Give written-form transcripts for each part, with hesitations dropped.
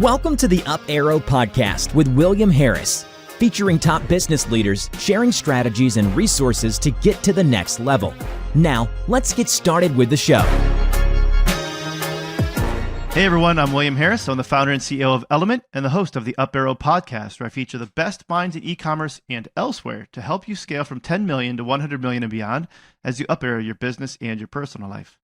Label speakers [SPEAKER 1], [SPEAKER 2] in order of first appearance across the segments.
[SPEAKER 1] Welcome to the Up Arrow Podcast with William Harris, featuring top business leaders sharing strategies and resources to get to the next level. Now, let's get started with the show.
[SPEAKER 2] Hey everyone, I'm William Harris. I'm the founder and CEO of Element and the host of the Up Arrow Podcast, where I feature the best minds in e-commerce and elsewhere to help you scale from 10 million to 100 million and beyond as you up arrow your business and your personal life.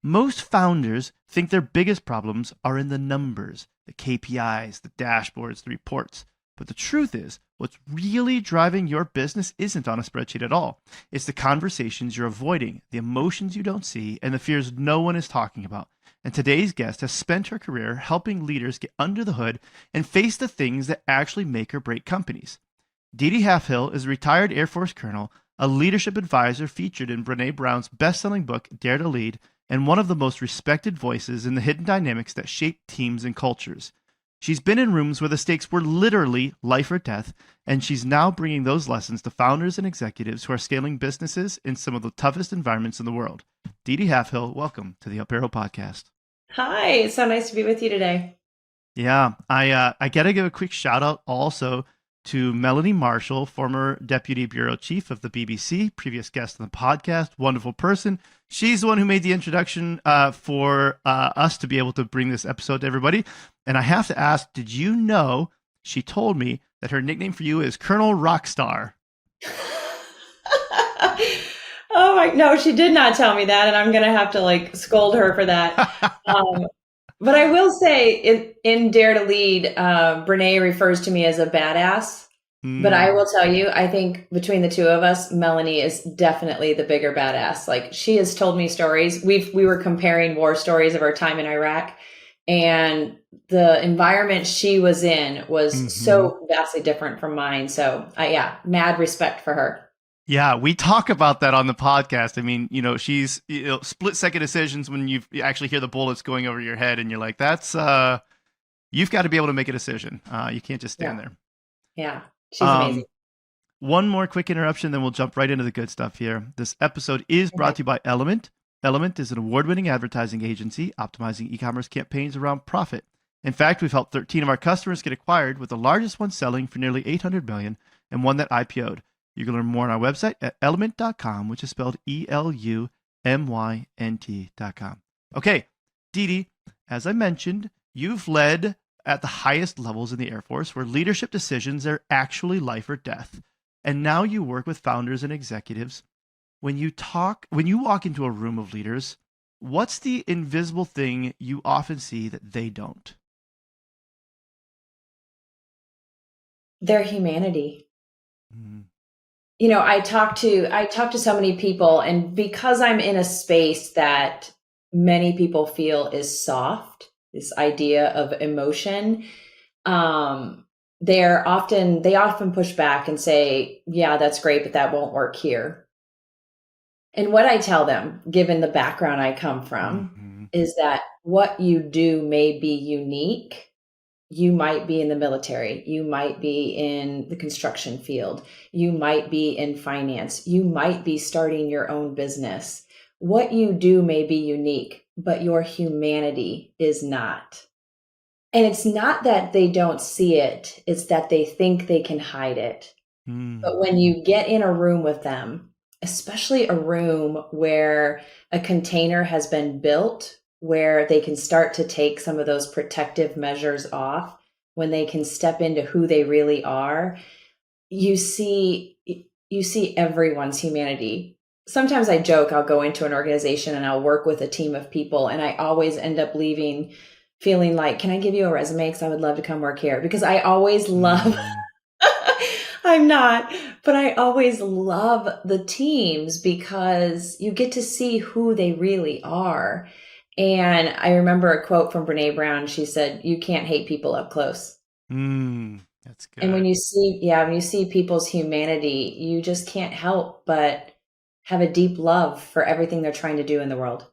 [SPEAKER 2] Most founders think their biggest problems are in the numbers, the KPIs, the dashboards, the reports. But the truth is, what's really driving your business isn't on a spreadsheet at all. It's the conversations you're avoiding, the emotions you don't see, and the fears no one is talking about. And today's guest has spent her career helping leaders get under the hood and face the things that actually make or break companies. DeDe Halfhill is a retired Air Force colonel, a leadership advisor featured in Brené Brown's best-selling book, Dare to Lead, and one of the most respected voices in the hidden dynamics that shape teams and cultures. She's been in rooms where the stakes were literally life or death, and she's now bringing those lessons to founders and executives who are scaling businesses in some of the toughest environments in the world. DeDe Halfhill, welcome to the Up Arrow Podcast.
[SPEAKER 3] Hi, it's so nice to be with you today.
[SPEAKER 2] Yeah, I got to give a quick shout out also to Melanie Marshall, former Deputy Bureau Chief of the BBC, previous guest on the podcast, wonderful person. She's the one who made the introduction for us to be able to bring this episode to everybody. And I have to ask, did you know she told me that her nickname for you is Colonel Rockstar?
[SPEAKER 3] Oh my, no, she did not tell me that, and I'm going to have to scold her for that. But I will say in Dare to Lead, Brené refers to me as a badass. But I will tell you, I think between the two of us, Melanie is definitely the bigger badass. Like, she has told me stories. We were comparing war stories of our time in Iraq, and the environment she was in was so vastly different from mine. So mad respect for her.
[SPEAKER 2] Yeah, we talk about that on the podcast. I mean, she's split second decisions when you actually hear the bullets going over your head and you're like, that's, you've got to be able to make a decision. You can't just stand there.
[SPEAKER 3] Yeah, she's amazing.
[SPEAKER 2] One more quick interruption, then we'll jump right into the good stuff here. This episode is brought to you by Element. Element is an award-winning advertising agency optimizing e-commerce campaigns around profit. In fact, we've helped 13 of our customers get acquired, with the largest one selling for nearly $800 million and one that IPO'd. You can learn more on our website at element.com, which is spelled ELUMYNT.com. Okay, DeDe, as I mentioned, you've led at the highest levels in the Air Force where leadership decisions are actually life or death. And now you work with founders and executives. When you walk into a room of leaders, what's the invisible thing you often see that they don't?
[SPEAKER 3] Their humanity. I talk to so many people, and because I'm in a space that many people feel is soft, this idea of emotion, they often push back and say, yeah, that's great, but that won't work here. And what I tell them, given the background I come from, is that what you do may be unique. You might be in the military. You might be in the construction field. You might be in finance. You might be starting your own business. What you do may be unique, but your humanity is not. And it's not that they don't see it. It's that they think they can hide it. But when you get in a room with them, especially a room where a container has been built, where they can start to take some of those protective measures off, when they can step into who they really are, you see everyone's humanity. Sometimes I joke, I'll go into an organization and I'll work with a team of people, and I always end up leaving feeling like, can I give you a resume? Because I would love to come work here. Because I always love, I'm not, but I always love the teams because you get to see who they really are. And I remember a quote from Brené Brown. She said, "You can't hate people up close."
[SPEAKER 2] That's good.
[SPEAKER 3] And when you see people's humanity, you just can't help but have a deep love for everything they're trying to do in the world.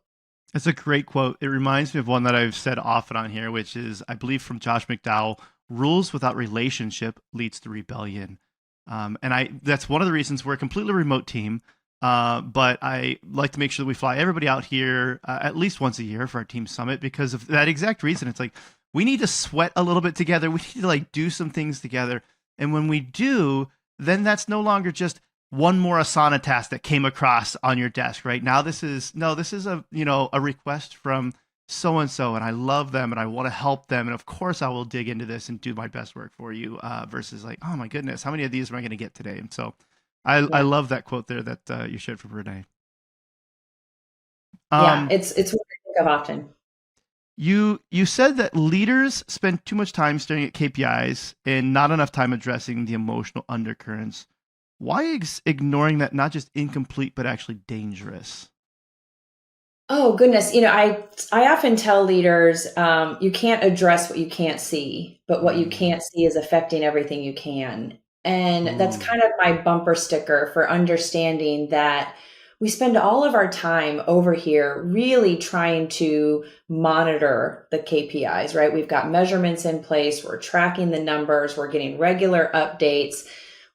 [SPEAKER 2] That's a great quote. It reminds me of one that I've said often on here, which is, I believe, from Josh McDowell: "Rules without relationship leads to rebellion." That's one of the reasons we're a completely remote team. But I like to make sure that we fly everybody out here at least once a year for our team summit because of that exact reason. It's like, we need to sweat a little bit together. We need to like do some things together. And when we do, then that's no longer just one more Asana task that came across on your desk, right? Now this is a, a request from so-and-so, and I love them and I want to help them. And of course I will dig into this and do my best work for you, versus like, oh my goodness, how many of these am I going to get today? And so I love that quote there that you shared from Brené.
[SPEAKER 3] It's what I think of often.
[SPEAKER 2] You said that leaders spend too much time staring at KPIs and not enough time addressing the emotional undercurrents. Why is ignoring that not just incomplete, but actually dangerous?
[SPEAKER 3] Oh goodness, I often tell leaders, you can't address what you can't see, but what you can't see is affecting everything you can. And that's kind of my bumper sticker for understanding that we spend all of our time over here really trying to monitor the KPIs, right? We've got measurements in place, we're tracking the numbers, we're getting regular updates,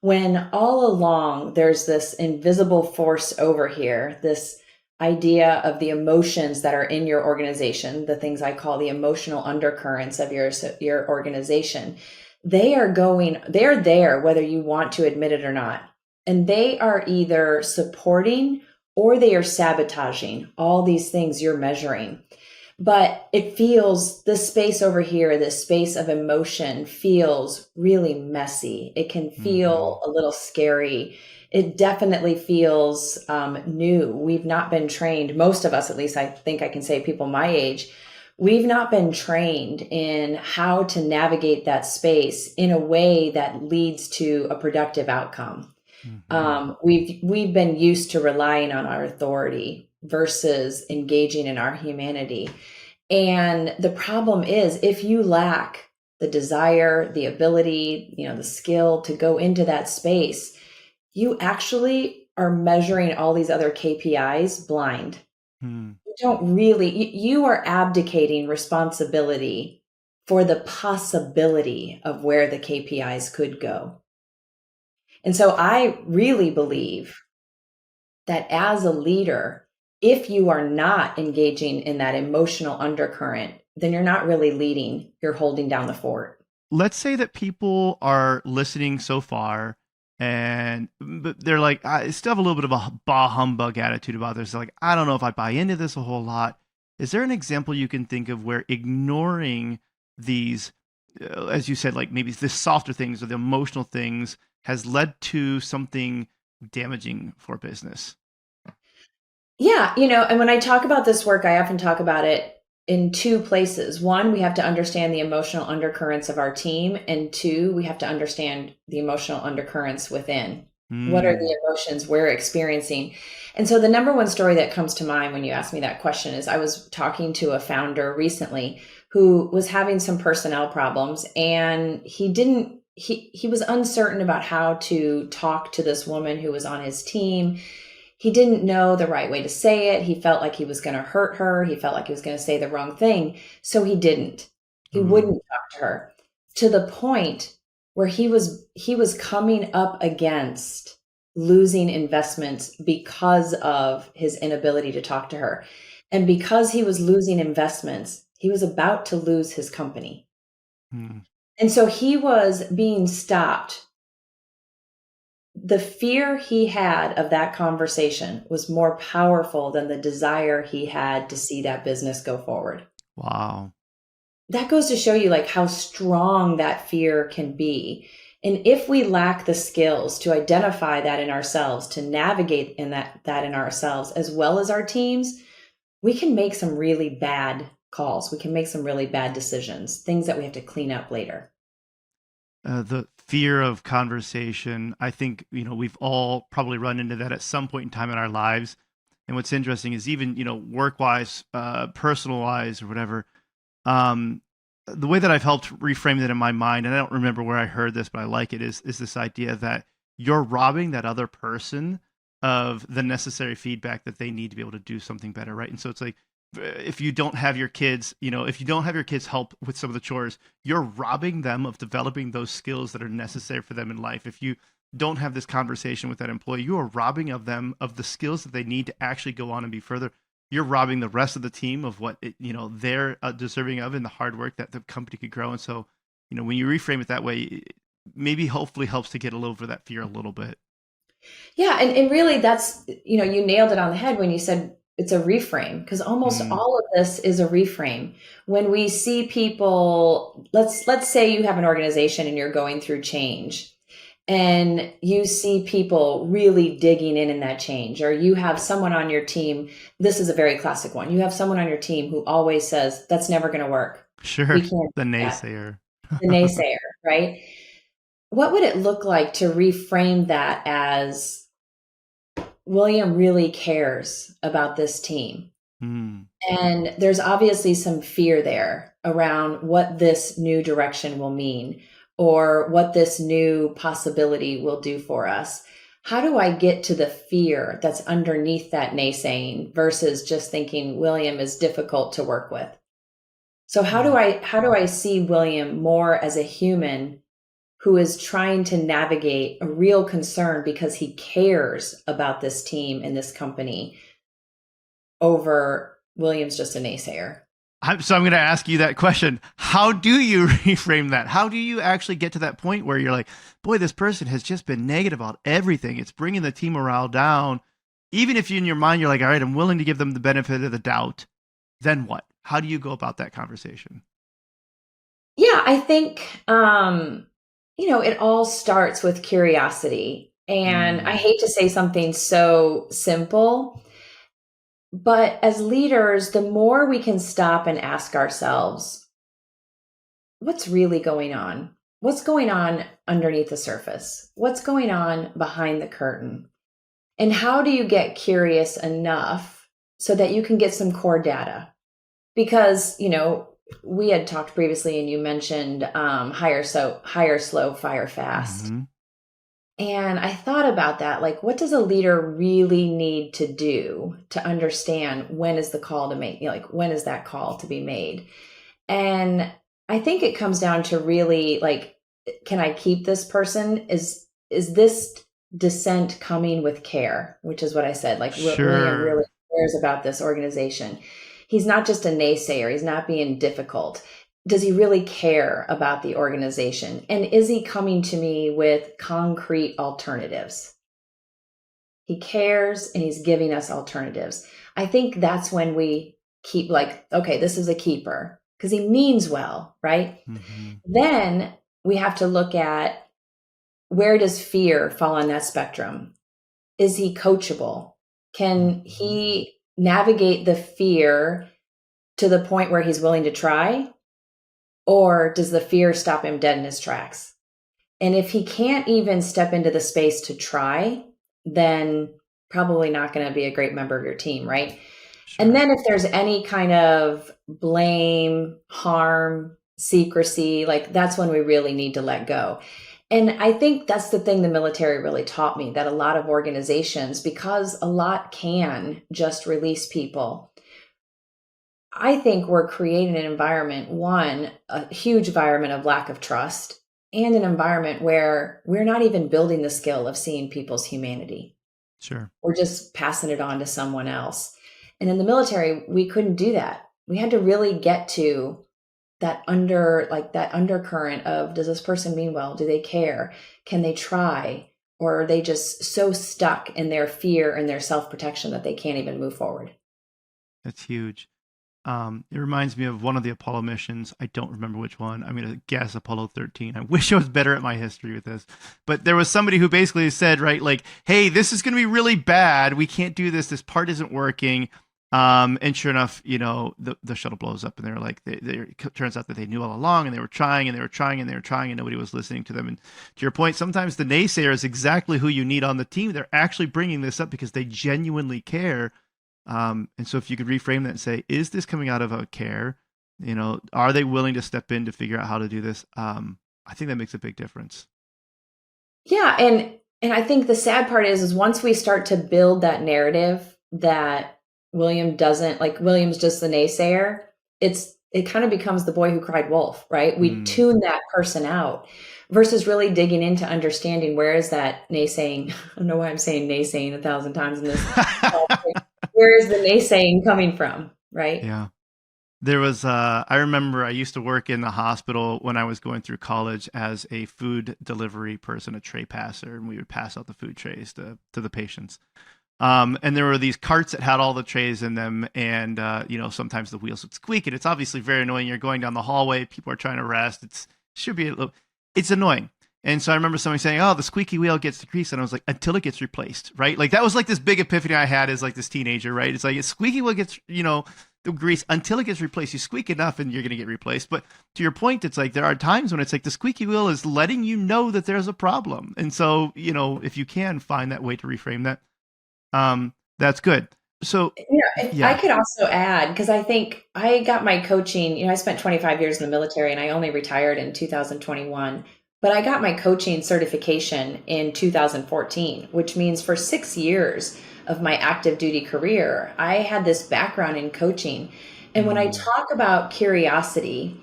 [SPEAKER 3] when all along there's this invisible force over here, this idea of the emotions that are in your organization, the things I call the emotional undercurrents of your organization. They're there whether you want to admit it or not. And they are either supporting or they are sabotaging all these things you're measuring. But it feels, this space over here, this space of emotion feels really messy. It can feel a little scary. It definitely feels new. We've not been trained, most of us, at least I think I can say people my age, we've not been trained in how to navigate that space in a way that leads to a productive outcome. We've been used to relying on our authority versus engaging in our humanity. And the problem is, if you lack the desire, the ability, the skill to go into that space, you actually are measuring all these other KPIs blind. You don't really, you are abdicating responsibility for the possibility of where the KPIs could go. And so I really believe that as a leader, if you are not engaging in that emotional undercurrent, then you're not really leading, you're holding down the fort.
[SPEAKER 2] Let's say that people are listening so far and but they're like, I still have a little bit of a bah humbug attitude about this. They're like, I don't know if I buy into this a whole lot. Is there an example you can think of where ignoring these, as you said, like maybe the softer things or the emotional things has led to something damaging for business?
[SPEAKER 3] Yeah, and when I talk about this work, I often talk about it in two places. One, we have to understand the emotional undercurrents of our team. And two, we have to understand the emotional undercurrents within. What are the emotions we're experiencing? And so the number one story that comes to mind when you ask me that question is I was talking to a founder recently who was having some personnel problems, and he was uncertain about how to talk to this woman who was on his team. He didn't know the right way to say it. He felt like he was going to hurt her. He felt like he was going to say the wrong thing. So he didn't. He wouldn't talk to her, to the point where he was coming up against losing investments because of his inability to talk to her. And because he was losing investments, he was about to lose his company. And so he was being stopped. The fear he had of that conversation was more powerful than the desire he had to see that business go forward.
[SPEAKER 2] Wow.
[SPEAKER 3] That goes to show you like how strong that fear can be. And if we lack the skills to identify that in ourselves, to navigate in that in ourselves, as well as our teams, we can make some really bad calls. We can make some really bad decisions, things that we have to clean up later.
[SPEAKER 2] The fear of conversation, I think, we've all probably run into that at some point in time in our lives. And what's interesting is even, work-wise, personal-wise or whatever, the way that I've helped reframe that in my mind, and I don't remember where I heard this, but I like it, is this idea that you're robbing that other person of the necessary feedback that they need to be able to do something better, right? And so it's like, if you don't have your kids, if you don't have your kids help with some of the chores, you're robbing them of developing those skills that are necessary for them in life. If you don't have this conversation with that employee, you are robbing of them of the skills that they need to actually go on and be further. you're robbing the rest of the team of what they're deserving of, and the hard work that the company could grow. And so, when you reframe it that way, maybe hopefully helps to get a little over that fear a little bit.
[SPEAKER 3] Yeah. And really that's, you nailed it on the head when you said it's a reframe, because almost all of this is a reframe. When we see people, let's say you have an organization and you're going through change, and you see people really digging in that change, or you have someone on your team. This is a very classic one. You have someone on your team who always says, that's never going to work.
[SPEAKER 2] Sure.
[SPEAKER 3] We can't
[SPEAKER 2] The naysayer.
[SPEAKER 3] The naysayer, right? What would it look like to reframe that as William really cares about this team? And there's obviously some fear there around what this new direction will mean, or what this new possibility will do for us. How do I get to the fear that's underneath that naysaying versus just thinking William is difficult to work with? So how do I see William more as a human who is trying to navigate a real concern because he cares about this team and this company, over William's just a naysayer?
[SPEAKER 2] So I'm going to ask you that question. How do you reframe that? How do you actually get to that point where you're like, boy, this person has just been negative about everything. It's bringing the team morale down. Even if in your mind, you're like, all right, I'm willing to give them the benefit of the doubt. Then what? How do you go about that conversation?
[SPEAKER 3] Yeah, I think, it all starts with curiosity. And I hate to say something so simple, but as leaders, the more we can stop and ask ourselves, what's really going on? What's going on underneath the surface? What's going on behind the curtain? And how do you get curious enough so that you can get some core data? Because, we had talked previously and you mentioned hire slow, fire fast. And I thought about that. Like, what does a leader really need to do to understand when is the call to make, when is that call to be made? And I think it comes down to really can I keep this person? Is this dissent coming with care? Which is what I said. William really cares about this organization. He's not just a naysayer. He's not being difficult. Does he really care about the organization? And is he coming to me with concrete alternatives? He cares and he's giving us alternatives. I think that's when we keep okay, this is a keeper because he means well, right? Then we have to look at, where does fear fall on that spectrum? Is he coachable? Can he navigate the fear to the point where he's willing to try? Or does the fear stop him dead in his tracks? And if he can't even step into the space to try, then probably not going to be a great member of your team, right? Sure. And then if there's any kind of blame, harm, secrecy, that's when we really need to let go. And I think that's the thing the military really taught me, that a lot of organizations, because a lot can just release people, I think we're creating an environment, a huge environment of lack of trust, and an environment where we're not even building the skill of seeing people's humanity.
[SPEAKER 2] Sure.
[SPEAKER 3] We're just passing it on to someone else. And in the military, we couldn't do that. We had to really get to that undercurrent of, does this person mean well? Do they care? Can they try? Or are they just so stuck in their fear and their self-protection that they can't even move forward?
[SPEAKER 2] That's huge. It reminds me of one of the Apollo missions. I don't remember which one. I'm going to guess Apollo 13. I wish I was better at my history with this. But there was somebody who basically said, right, hey, this is going to be really bad. We can't do this. This part isn't working. And sure enough, the shuttle blows up, and they're it turns out that they knew all along, and they were trying, and they were trying, and they were trying, and nobody was listening to them. And to your point, sometimes the naysayer is exactly who you need on the team. They're actually bringing this up because they genuinely care. And so if you could reframe that and say, is this coming out of a care? Are they willing to step in to figure out how to do this? I think that makes a big difference.
[SPEAKER 3] Yeah. And I think the sad part is once we start to build that narrative that William's just the naysayer, it kind of becomes the boy who cried wolf, right? We tune that person out versus really digging into understanding, where is that naysaying? I don't know why I'm saying naysaying 1,000 times in this. where is the naysaying coming from, right?
[SPEAKER 2] Yeah. There was, I remember I used to work in the hospital when I was going through college as a food delivery person, a tray passer, and we would pass out the food trays to the patients. And there were these carts that had all the trays in them, and sometimes the wheels would squeak, and it's obviously very annoying. You're going down the hallway, people are trying to rest. It's annoying. And so I remember somebody saying, "Oh, the squeaky wheel gets decreased," and I was like, "Until it gets replaced," right? Like that was like this big epiphany I had as like this teenager, right? It's like a squeaky wheel gets, the grease until it gets replaced. You squeak enough, and you're going to get replaced. But to your point, it's like there are times when it's like the squeaky wheel is letting you know that there's a problem, and so if you can find that way to reframe that, that's good. So
[SPEAKER 3] I could also add, because I think I got my coaching, I spent 25 years in the military and I only retired in 2021, but I got my coaching certification in 2014, which means for 6 years of my active duty career, I had this background in coaching. And when I talk about curiosity,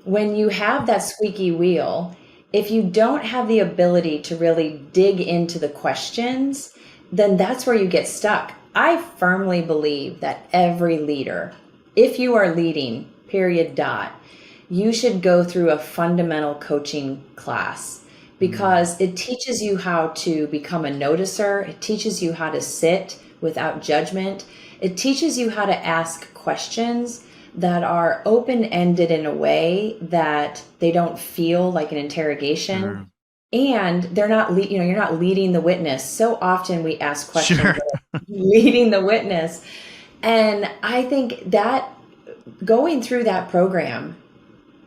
[SPEAKER 3] when you have that squeaky wheel, if you don't have the ability to really dig into the questions, then that's where you get stuck. I firmly believe that every leader, if you are leading, period, dot, you should go through a fundamental coaching class because it teaches you how to become a noticer. It teaches you how to sit without judgment. It teaches you how to ask questions that are open-ended in a way that they don't feel like an interrogation.
[SPEAKER 2] Sure.
[SPEAKER 3] And they're not, you're not leading the witness. So often we ask questions that are leading the witness. And I think that going through that program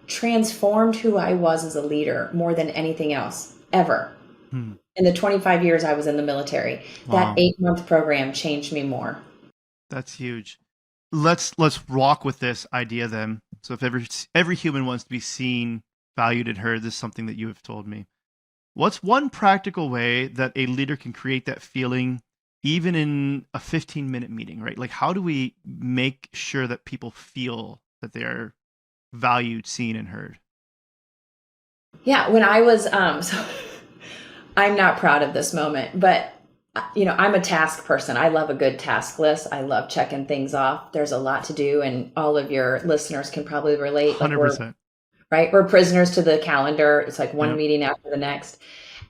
[SPEAKER 3] transformed who I was as a leader more than anything else ever. In the 25 years I was in the military, that 8-month program changed me more.
[SPEAKER 2] That's huge. Let's rock with this idea then. So if every human wants to be seen, valued, and heard, this is something that you have told me. What's one practical way that a leader can create that feeling even in a 15-minute meeting, right? Like how do we make sure that people feel that they are valued, seen, and heard?
[SPEAKER 3] Yeah, when I was, so I'm not proud of this moment, but I'm a task person. I love a good task list. I love checking things off. There's a lot to do, and all of your listeners can probably relate.
[SPEAKER 2] 100%.
[SPEAKER 3] Right? We're prisoners to the calendar. It's like one meeting after the next.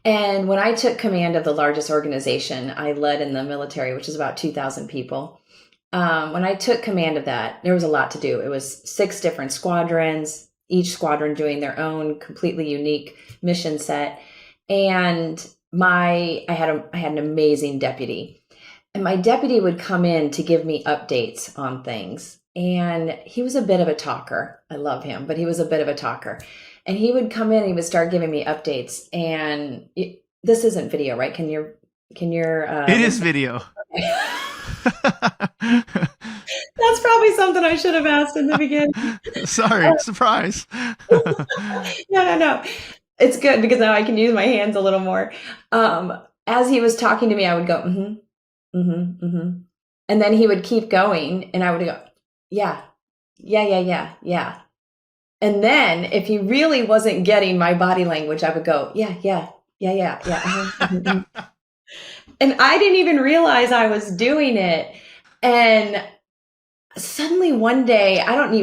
[SPEAKER 3] And when I took command of the largest organization I led in the military, which is about 2,000 people, when I took command of that, there was a lot to do. It was 6 different squadrons, each squadron doing their own completely unique mission set. And I had an amazing deputy. And my deputy would come in to give me updates on things. And he was a bit of a talker. I love him, but he was a bit of a talker. And he would come in and he would start giving me updates. And this isn't video, right? Can your
[SPEAKER 2] It is video.
[SPEAKER 3] That's probably something I should have asked in the beginning.
[SPEAKER 2] Sorry, surprise.
[SPEAKER 3] No. It's good because now I can use my hands a little more. As he was talking to me, I would go, and then he would keep going and I would go, yeah. And then if he really wasn't getting my body language, I would go, yeah. And I didn't even realize I was doing it. And suddenly one day, I don't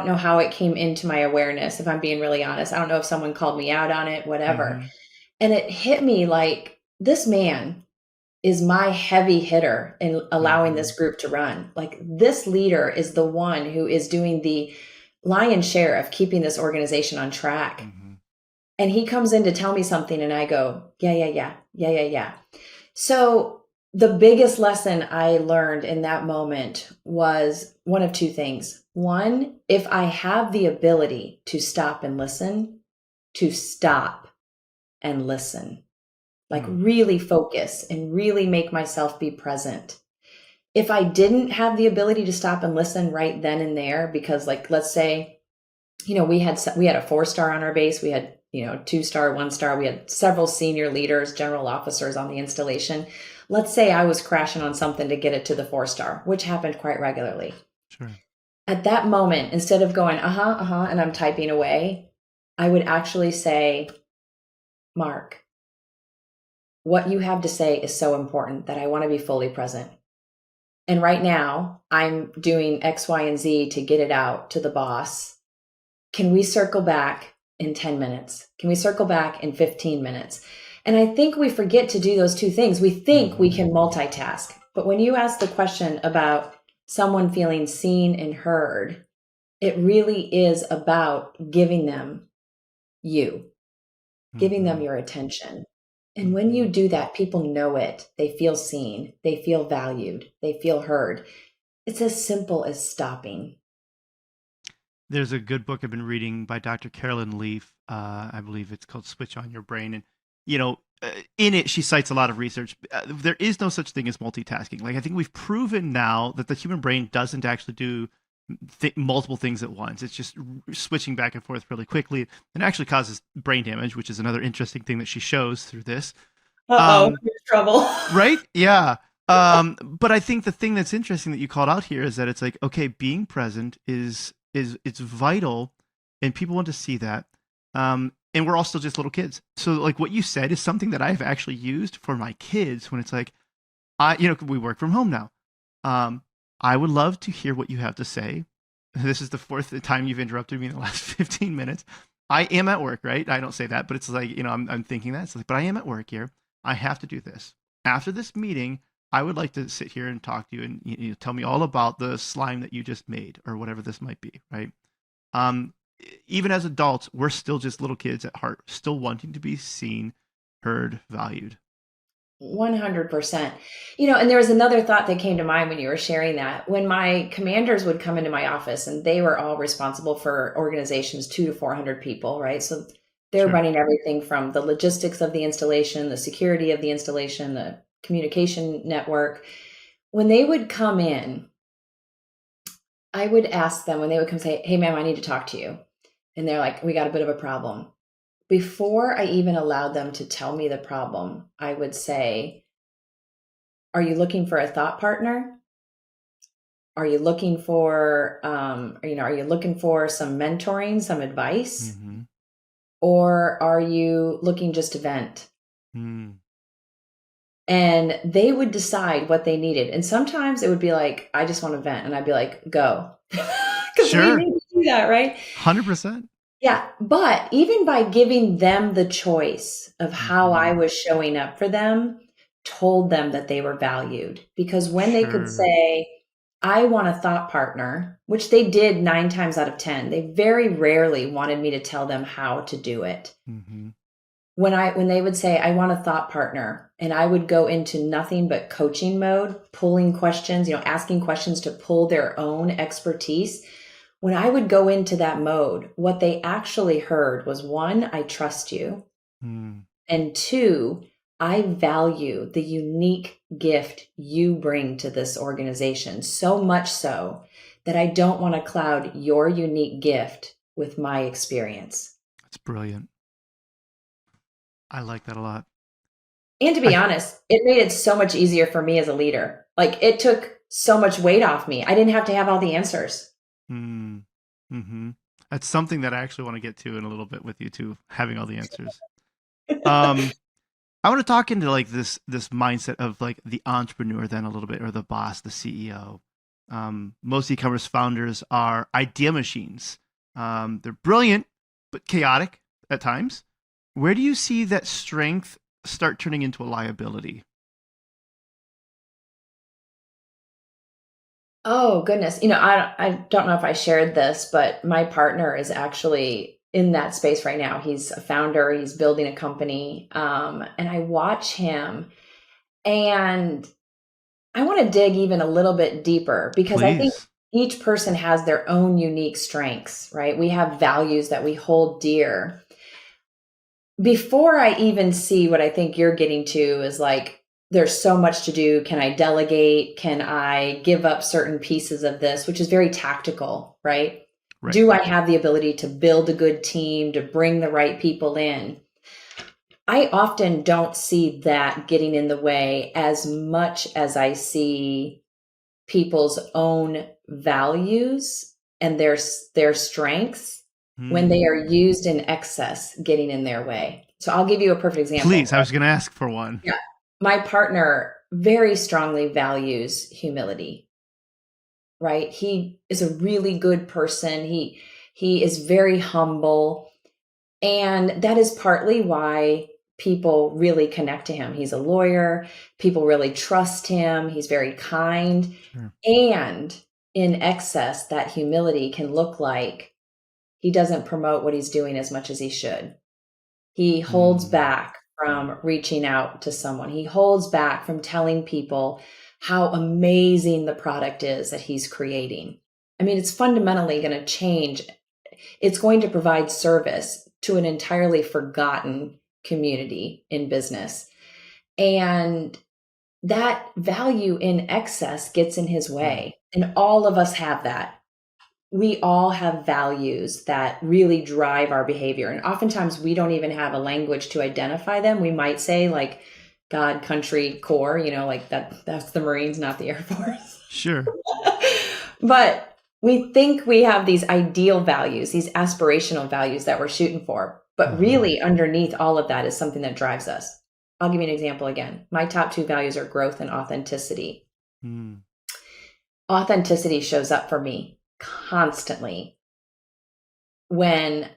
[SPEAKER 3] know how it came into my awareness, if I'm being really honest. I don't know if someone called me out on it, whatever. And it hit me like, this man is my heavy hitter in allowing this group to run. Like, this leader is the one who is doing the lion's share of keeping this organization on track. And he comes in to tell me something and I go, yeah. So the biggest lesson I learned in that moment was one of 2 things. One, if I have the ability to stop and listen, to stop and listen. Like really focus and really make myself be present. If I didn't have the ability to stop and listen right then and there, because like, let's say, we had a 4-star on our base. We had, 2-star, 1-star. We had several senior leaders, general officers on the installation. Let's say I was crashing on something to get it to the 4-star, which happened quite regularly.
[SPEAKER 2] Sure.
[SPEAKER 3] At that moment, instead of going, and I'm typing away, I would actually say, Mark, what you have to say is so important that I want to be fully present. And right now I'm doing X, Y, and Z to get it out to the boss. Can we circle back in 10 minutes? Can we circle back in 15 minutes? And I think we forget to do those two things. We think we can multitask. But when you ask the question about someone feeling seen and heard, it really is about giving them giving them your attention. And when you do that, people know it. They feel seen. They feel valued. They feel heard. It's as simple as stopping.
[SPEAKER 2] There's a good book I've been reading by Dr. Carolyn Leaf. I believe it's called Switch on Your Brain. And, in it, she cites a lot of research. There is no such thing as multitasking. Like, I think we've proven now that the human brain doesn't actually do multiple things at once. It's just switching back and forth really quickly, and actually causes brain damage, which is another interesting thing that she shows through this.
[SPEAKER 3] You're in trouble.
[SPEAKER 2] Right? Yeah. But I think the thing that's interesting that you called out here is that it's like, okay, being present is it's vital, and people want to see that. And we're all still just little kids. So like what you said is something that I've actually used for my kids when it's like, we work from home now. I would love to hear what you have to say. This is the fourth time you've interrupted me in the last 15 minutes. I am at work, right? I don't say that, but it's like, I'm thinking that. It's like, but I am at work here. I have to do this. After this meeting, I would like to sit here and talk to you and tell me all about the slime that you just made or whatever this might be, right? Even as adults, we're still just little kids at heart, still wanting to be seen, heard, valued.
[SPEAKER 3] 100%. And there was another thought that came to mind when you were sharing that. When my commanders would come into my office, and they were all responsible for organizations 200 to 400 people, right? So they're running everything from the logistics of the installation, the security of the installation, the communication network. When they would come in, I would ask them, when they would come say, "Hey, ma'am, I need to talk to you." And they're like, "We got a bit of a problem." Before I even allowed them to tell me the problem, I would say, "Are you looking for a thought partner? Are you looking for, are you looking for some mentoring, some advice?
[SPEAKER 2] Mm-hmm.
[SPEAKER 3] Or are you looking just to vent?"
[SPEAKER 2] Mm.
[SPEAKER 3] And they would decide what they needed. And sometimes it would be like, "I just want to vent." And I'd be like, "Go." Because
[SPEAKER 2] Sure.
[SPEAKER 3] we need to do that, right?
[SPEAKER 2] 100%.
[SPEAKER 3] Yeah. But even by giving them the choice of how I was showing up for them, told them that they were valued. Because when they could say, "I want a thought partner," which they did 9 times out of 10, they very rarely wanted me to tell them how to do it.
[SPEAKER 2] Mm-hmm.
[SPEAKER 3] When they would say, "I want a thought partner," and I would go into nothing but coaching mode, pulling questions, asking questions to pull their own expertise. When I would go into that mode, what they actually heard was, 1, "I trust you." And 2, "I value the unique gift you bring to this organization, so much so that I don't want to cloud your unique gift with my experience."
[SPEAKER 2] That's brilliant. I like that a lot.
[SPEAKER 3] And to be honest, it made it so much easier for me as a leader. Like, it took so much weight off me. I didn't have to have all the answers.
[SPEAKER 2] Mm-hmm. That's something that I actually want to get to in a little bit with you too, having all the answers. I want to talk into like this mindset of like the entrepreneur then a little bit, or the boss, the CEO. Most e-commerce founders are idea machines. They're brilliant, but chaotic at times. Where do you see that strength start turning into a liability?
[SPEAKER 3] Oh, goodness. I don't know if I shared this, but my partner is actually in that space right now. He's a founder. He's building a company. And I watch him, and I want to dig even a little bit deeper, because I think each person has their own unique strengths, right? We have values that we hold dear. Before I even see what I think you're getting to is like, there's so much to do. Can I delegate? Can I give up certain pieces of this, which is very tactical, right? Do I have the ability to build a good team, to bring the right people in? I often don't see that getting in the way as much as I see people's own values and their strengths when they are used in excess getting in their way. So I'll give you a perfect example.
[SPEAKER 2] Please, I was going to ask for one.
[SPEAKER 3] Yeah. My partner very strongly values humility, right? He is a really good person. He is very humble. And that is partly why people really connect to him. He's a lawyer. People really trust him. He's very kind.
[SPEAKER 2] Sure.
[SPEAKER 3] And in excess, that humility can look like he doesn't promote what he's doing as much as he should. He holds back from reaching out to someone. He holds back from telling people how amazing the product is that he's creating. I mean, it's fundamentally going to change. It's going to provide service to an entirely forgotten community in business. And that value in excess gets in his way. And all of us have that. We all have values that really drive our behavior. And oftentimes we don't even have a language to identify them. We might say like God, country, core, like that's the Marines, not the Air Force.
[SPEAKER 2] Sure.
[SPEAKER 3] But we think we have these ideal values, these aspirational values that we're shooting for. But really underneath all of that is something that drives us. I'll give you an example again. My top 2 values are growth and authenticity. Authenticity shows up for me constantly. When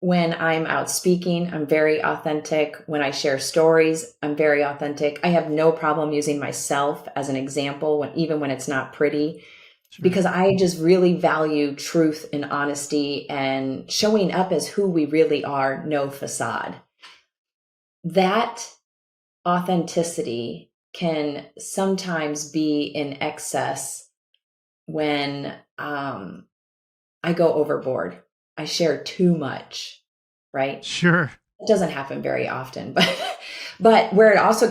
[SPEAKER 3] I'm out speaking, I'm very authentic. When I share stories, I'm very authentic. I have no problem using myself as an example, even when it's not pretty. Sure. Because I just really value truth and honesty and showing up as who we really are, no facade. That authenticity can sometimes be in excess when I go overboard. I share too much, right?
[SPEAKER 2] Sure.
[SPEAKER 3] It doesn't happen very often, but where it also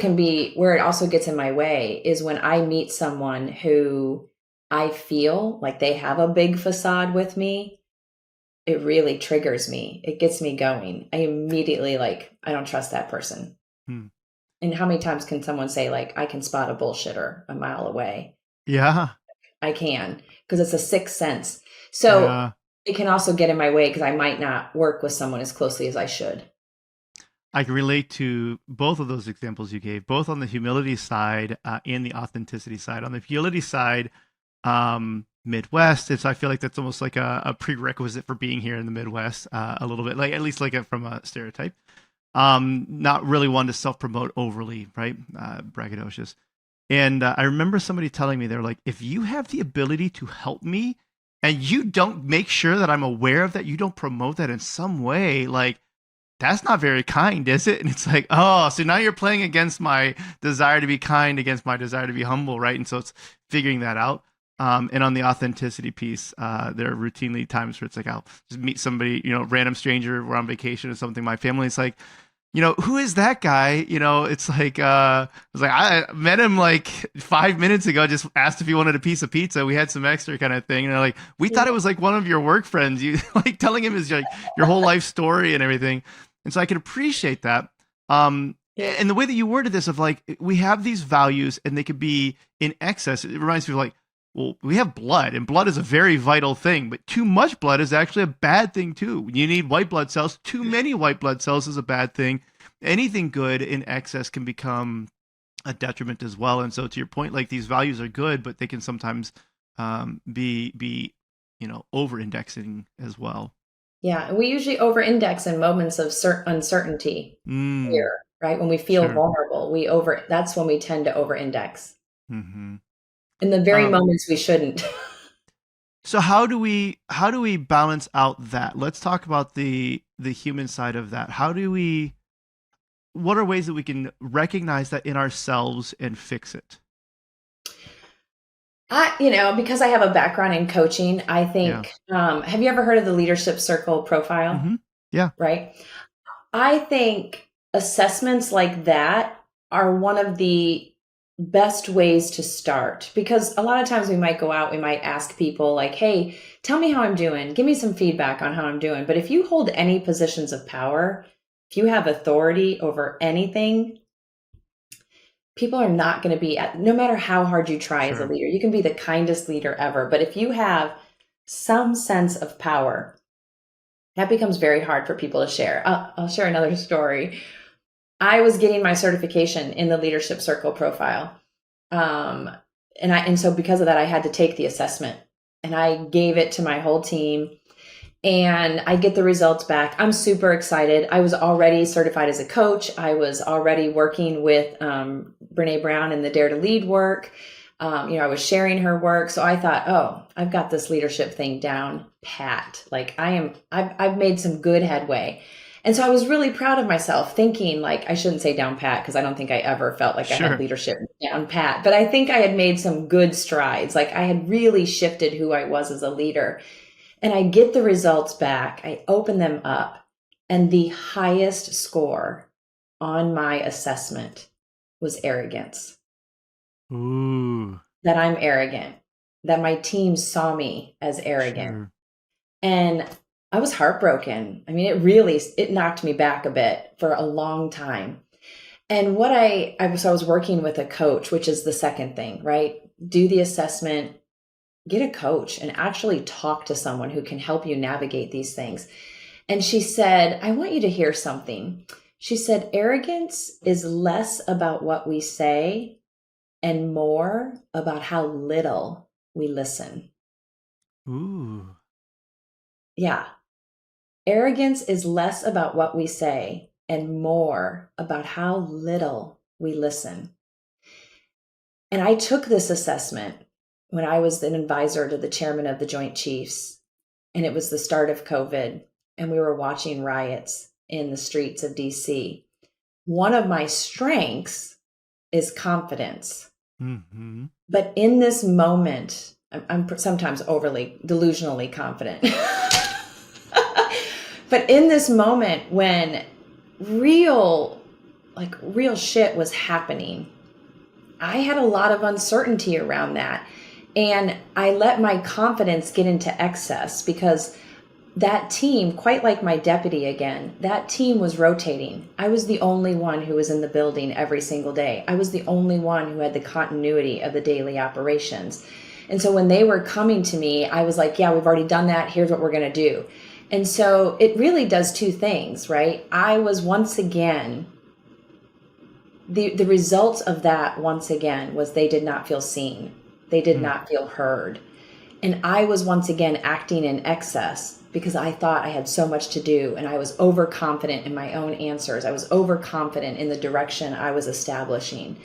[SPEAKER 3] gets in my way is when I meet someone who I feel like they have a big facade with me. It really triggers me. It gets me going. I immediately I don't trust that person. And how many times can someone say I can spot a bullshitter a mile away?
[SPEAKER 2] Yeah.
[SPEAKER 3] I can, because it's a sixth sense. So it can also get in my way because I might not work with someone as closely as I should.
[SPEAKER 2] I can relate to both of those examples you gave, both on the humility side and the authenticity side. On the humility side, Midwest, I feel like that's almost like a prerequisite for being here in the Midwest, a little bit, at least from a stereotype. Not really one to self-promote overly, right? Braggadocious. And I remember somebody telling me, they're like, if you have the ability to help me and you don't make sure that I'm aware of that, you don't promote that in some way, that's not very kind, is it? And it's like, oh, so now you're playing against my desire to be kind, against my desire to be humble, right? And so it's figuring that out. And on the authenticity piece, there are routinely times where it's like, I'll just meet somebody, random stranger, we're on vacation or something. My family's like, who is that guy? It's like, I was like, I met him 5 minutes ago, just asked if he wanted a piece of pizza. We had some extra kind of thing. And they're like, we thought it was one of your work friends. You telling him his your whole life story and everything. And so I can appreciate that. And the way that you worded this of we have these values and they could be in excess. It reminds me of well, we have blood, and blood is a very vital thing, but too much blood is actually a bad thing too. You need white blood cells. Too many white blood cells is a bad thing. Anything good in excess can become a detriment as well. And so to your point, these values are good, but they can sometimes be over-indexing as well.
[SPEAKER 3] Yeah, and we usually over-index in moments of uncertainty here, right? When we feel vulnerable, that's when we tend to over-index. Mm-hmm. In the very moments we shouldn't.
[SPEAKER 2] So how do we balance out that? Let's talk about the human side of that. What are ways that we can recognize that in ourselves and fix it?
[SPEAKER 3] Because I have a background in coaching, I think, have you ever heard of the leadership circle profile?
[SPEAKER 2] Mm-hmm. Yeah.
[SPEAKER 3] Right. I think assessments like that are one of the best ways to start, because a lot of times we might go out, we might ask people hey, tell me how I'm doing. Give me some feedback on how I'm doing. But if you hold any positions of power, if you have authority over anything, people are not going to be no matter how hard you try as a leader, you can be the kindest leader ever. But if you have some sense of power, that becomes very hard for people to share. I'll share another story. I was getting my certification in the leadership circle profile. And so because of that, I had to take the assessment, and I gave it to my whole team, and I get the results back. I'm super excited. I was already certified as a coach. I was already working with Brené Brown in the Dare to Lead work. I was sharing her work. So I thought, oh, I've got this leadership thing down pat. Like I've made some good headway. And so I was really proud of myself, thinking, like, I shouldn't say down pat, because I don't think I ever felt like I had leadership down pat, but I think I had made some good strides. Like I had really shifted who I was as a leader. And I get the results back. I open them up, and the highest score on my assessment was arrogance.
[SPEAKER 2] Ooh.
[SPEAKER 3] That I'm arrogant, that my team saw me as arrogant.
[SPEAKER 2] Sure.
[SPEAKER 3] And I was heartbroken. I mean, it knocked me back a bit for a long time. And I was working with a coach, which is the second thing, right? Do the assessment, get a coach, and actually talk to someone who can help you navigate these things. And she said, I want you to hear something. She said, arrogance is less about what we say and more about how little we listen.
[SPEAKER 2] Ooh.
[SPEAKER 3] Yeah. Arrogance is less about what we say and more about how little we listen. And I took this assessment when I was an advisor to the chairman of the Joint Chiefs, and it was the start of COVID, and we were watching riots in the streets of DC. One of my strengths is confidence.
[SPEAKER 2] Mm-hmm.
[SPEAKER 3] But in this moment, I'm sometimes overly delusionally confident. But in this moment when real shit was happening, I had a lot of uncertainty around that. And I let my confidence get into excess, because that team, quite like my deputy again, that team was rotating. I was the only one who was in the building every single day. I was the only one who had the continuity of the daily operations. And so when they were coming to me, I was like, yeah, we've already done that. Here's what we're going to do. And so it really does two things, right? I was once again, the results of that once again was they did not feel seen. They did not feel heard. And I was once again acting in excess because I thought I had so much to do, and I was overconfident in my own answers. I was overconfident in the direction I was establishing.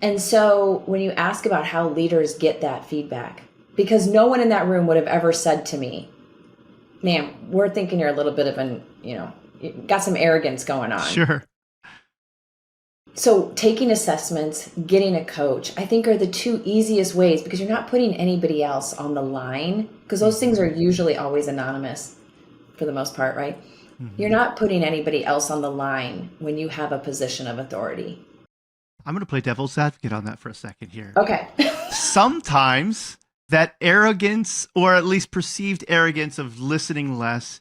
[SPEAKER 3] And so when you ask about how leaders get that feedback, because no one in that room would have ever said to me, ma'am, we're thinking you're a little bit of got some arrogance going on.
[SPEAKER 2] Sure.
[SPEAKER 3] So taking assessments, getting a coach, I think are the two easiest ways, because you're not putting anybody else on the line, because those things are usually always anonymous for the most part, right? Mm-hmm. You're not putting anybody else on the line when you have a position of authority.
[SPEAKER 2] I'm going to play devil's advocate on that for a second here.
[SPEAKER 3] Okay.
[SPEAKER 2] Sometimes that arrogance, or at least perceived arrogance of listening less,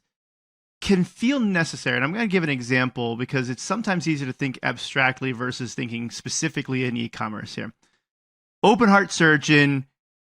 [SPEAKER 2] can feel necessary. And I'm going to give an example, because it's sometimes easier to think abstractly versus thinking specifically in e-commerce here. Open heart surgeon,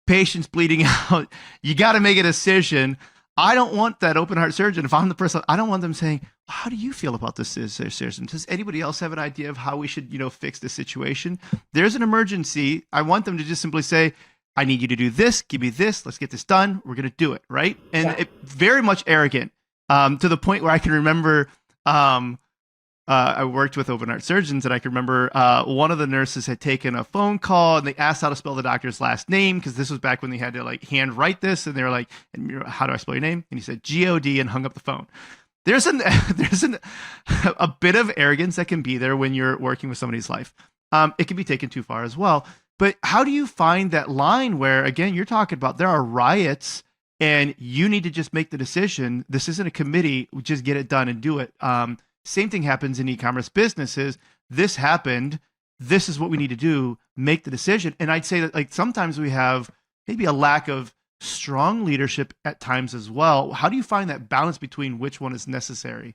[SPEAKER 2] patient's bleeding out. You got to make a decision. I don't want that open heart surgeon. If I'm the person, I don't want them saying, how do you feel about this surgeon? Does anybody else have an idea of how we should, fix this situation? There's an emergency. I want them to just simply say, I need you to do this. Give me this. Let's get this done. We're going to do it. Right. And it very much arrogant. To the point where I can remember, I worked with open heart surgeons, and I can remember one of the nurses had taken a phone call, and they asked how to spell the doctor's last name, because this was back when they had to hand write this, and they were like, how do I spell your name? And he said G-O-D, and hung up the phone. There's a bit of arrogance that can be there when you're working with somebody's life. It can be taken too far as well. But how do you find that line where, again, you're talking about there are riots, and you need to just make the decision? This isn't a committee. Just get it done and do it. Same thing happens in e-commerce businesses. This happened. This is what we need to do. Make the decision. And I'd say that sometimes we have maybe a lack of strong leadership at times as well. How do you find that balance between which one is necessary?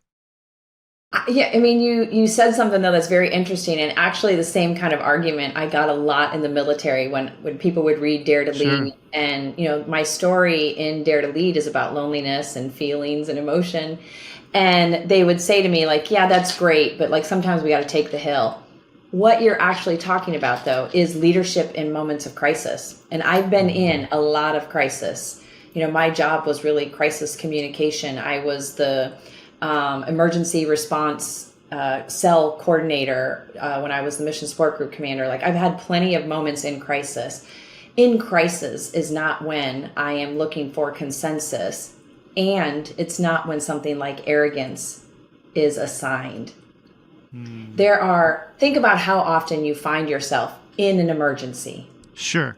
[SPEAKER 3] Yeah, I mean, you said something though that's very interesting, and actually the same kind of argument I got a lot in the military when people would read Dare to
[SPEAKER 2] Sure.
[SPEAKER 3] Lead, and my story in Dare to Lead is about loneliness and feelings and emotion, and they would say to me like, "Yeah, that's great, but like sometimes we got to take the hill." What you're actually talking about though is leadership in moments of crisis, and I've been in a lot of crisis. My job was really crisis communication. I was the emergency response cell coordinator when I was the mission support group commander. Like I've had plenty of moments in crisis. In crisis is not when I am looking for consensus, and it's not when something like arrogance is assigned. Think about how often you find yourself in an emergency.
[SPEAKER 2] Sure.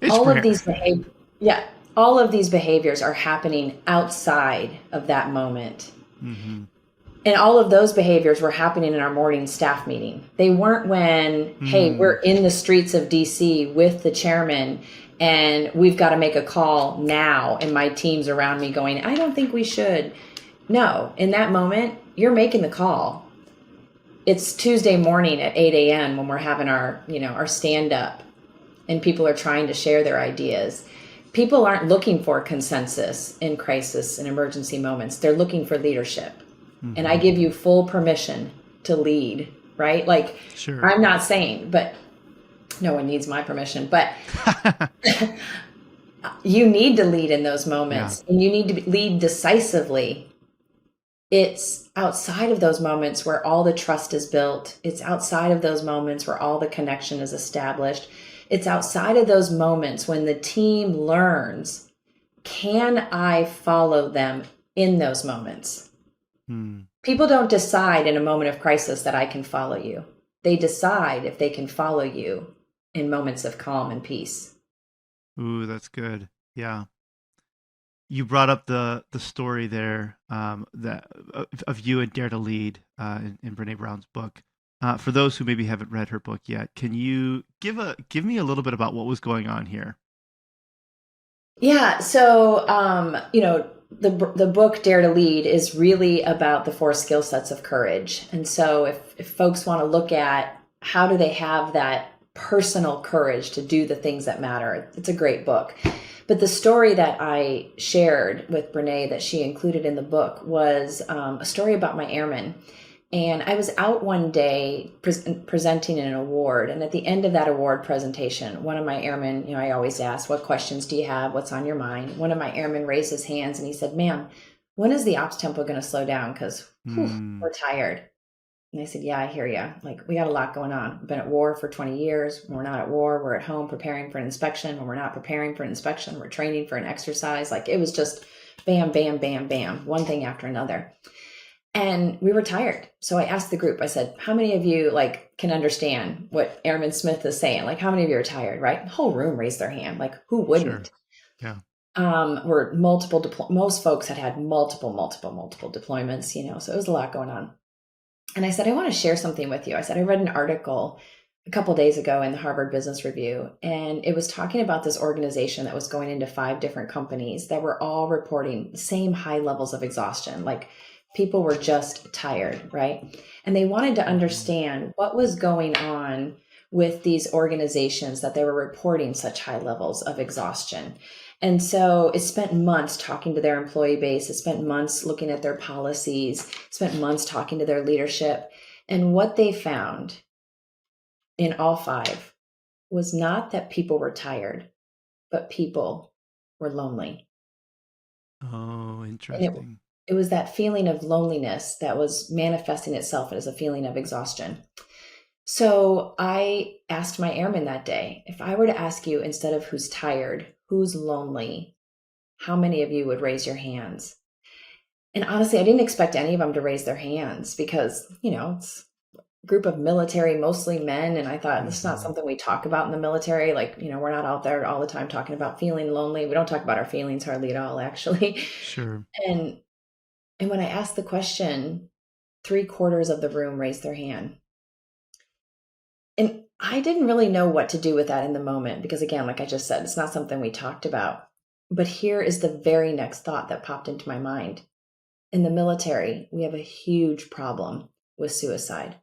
[SPEAKER 2] It's
[SPEAKER 3] All of
[SPEAKER 2] rare.
[SPEAKER 3] these behaviors, yeah, all of these behaviors are happening outside of that moment.
[SPEAKER 2] Mm-hmm.
[SPEAKER 3] And all of those behaviors were happening in our morning staff meeting. They weren't when, hey, we're in the streets of DC with the chairman and we've got to make a call now. And my team's around me going, I don't think we should. No, in that moment, you're making the call. It's Tuesday morning at 8 a.m. when we're having our stand up and people are trying to share their ideas. People aren't looking for consensus in crisis and emergency moments. They're looking for leadership. And I give you full permission to lead, right? Like,
[SPEAKER 2] Sure.
[SPEAKER 3] I'm not saying, but no one needs my permission, but you need to lead in those moments and you need to lead decisively. It's outside of those moments where all the trust is built. It's outside of those moments where all the connection is established. It's outside of those moments when the team learns, can I follow them in those moments? People don't decide in a moment of crisis that I can follow you. They decide if they can follow you in moments of calm and peace.
[SPEAKER 2] Ooh, that's good. Yeah. You brought up the story there that of you and Dare to Lead in Brené Brown's book. For those who maybe haven't read her book yet, can you give me a little bit about what was going on here?
[SPEAKER 3] Yeah. So, the book Dare to Lead is really about the 4 skill sets of courage. And so if folks want to look at how do they have that personal courage to do the things that matter, it's a great book. But the story that I shared with Brené that she included in the book was a story about my airmen. And I was out one day presenting an award. And at the end of that award presentation, one of my airmen, I always ask, what questions do you have? What's on your mind? One of my airmen raised his hands and he said, ma'am, when is the ops tempo going to slow down? Because we're tired. And I said, yeah, I hear you. Like, we got a lot going on. We've been at war for 20 years. When we're not at war, we're at home preparing for an inspection. When we're not preparing for an inspection, we're training for an exercise. Like, it was just bam, bam, bam, bam, one thing after another. And we were tired. So I asked the group, I said, how many of you can understand what Airman Smith is saying? Like, how many of you are tired, right? The whole room raised their hand. Like, who wouldn't?
[SPEAKER 2] Sure.
[SPEAKER 3] Yeah. We're most folks had multiple deployments, so it was a lot going on. And I said, I want to share something with you. I said, I read an article a couple days ago in the Harvard Business Review, and it was talking about this organization that was going into 5 different companies that were all reporting the same high levels of exhaustion. Like, people were just tired, right? And they wanted to understand what was going on with these organizations that they were reporting such high levels of exhaustion. And so it spent months talking to their employee base. It spent months looking at their policies, spent months talking to their leadership. And what they found in all 5 was not that people were tired, but people were lonely.
[SPEAKER 2] Oh, interesting.
[SPEAKER 3] It was that feeling of loneliness that was manifesting itself as a feeling of exhaustion. So I asked my airmen that day, if I were to ask you, instead of who's tired, who's lonely, how many of you would raise your hands? And honestly, I didn't expect any of them to raise their hands because, it's a group of military, mostly men. And I thought, this is not something we talk about in the military. Like, we're not out there all the time talking about feeling lonely. We don't talk about our feelings hardly at all, actually.
[SPEAKER 2] Sure.
[SPEAKER 3] And when I asked the question, 3/4 of the room raised their hand. And I didn't really know what to do with that in the moment because, again, like I just said, it's not something we talked about. But here is the very next thought that popped into my mind. In the military, we have a huge problem with suicide.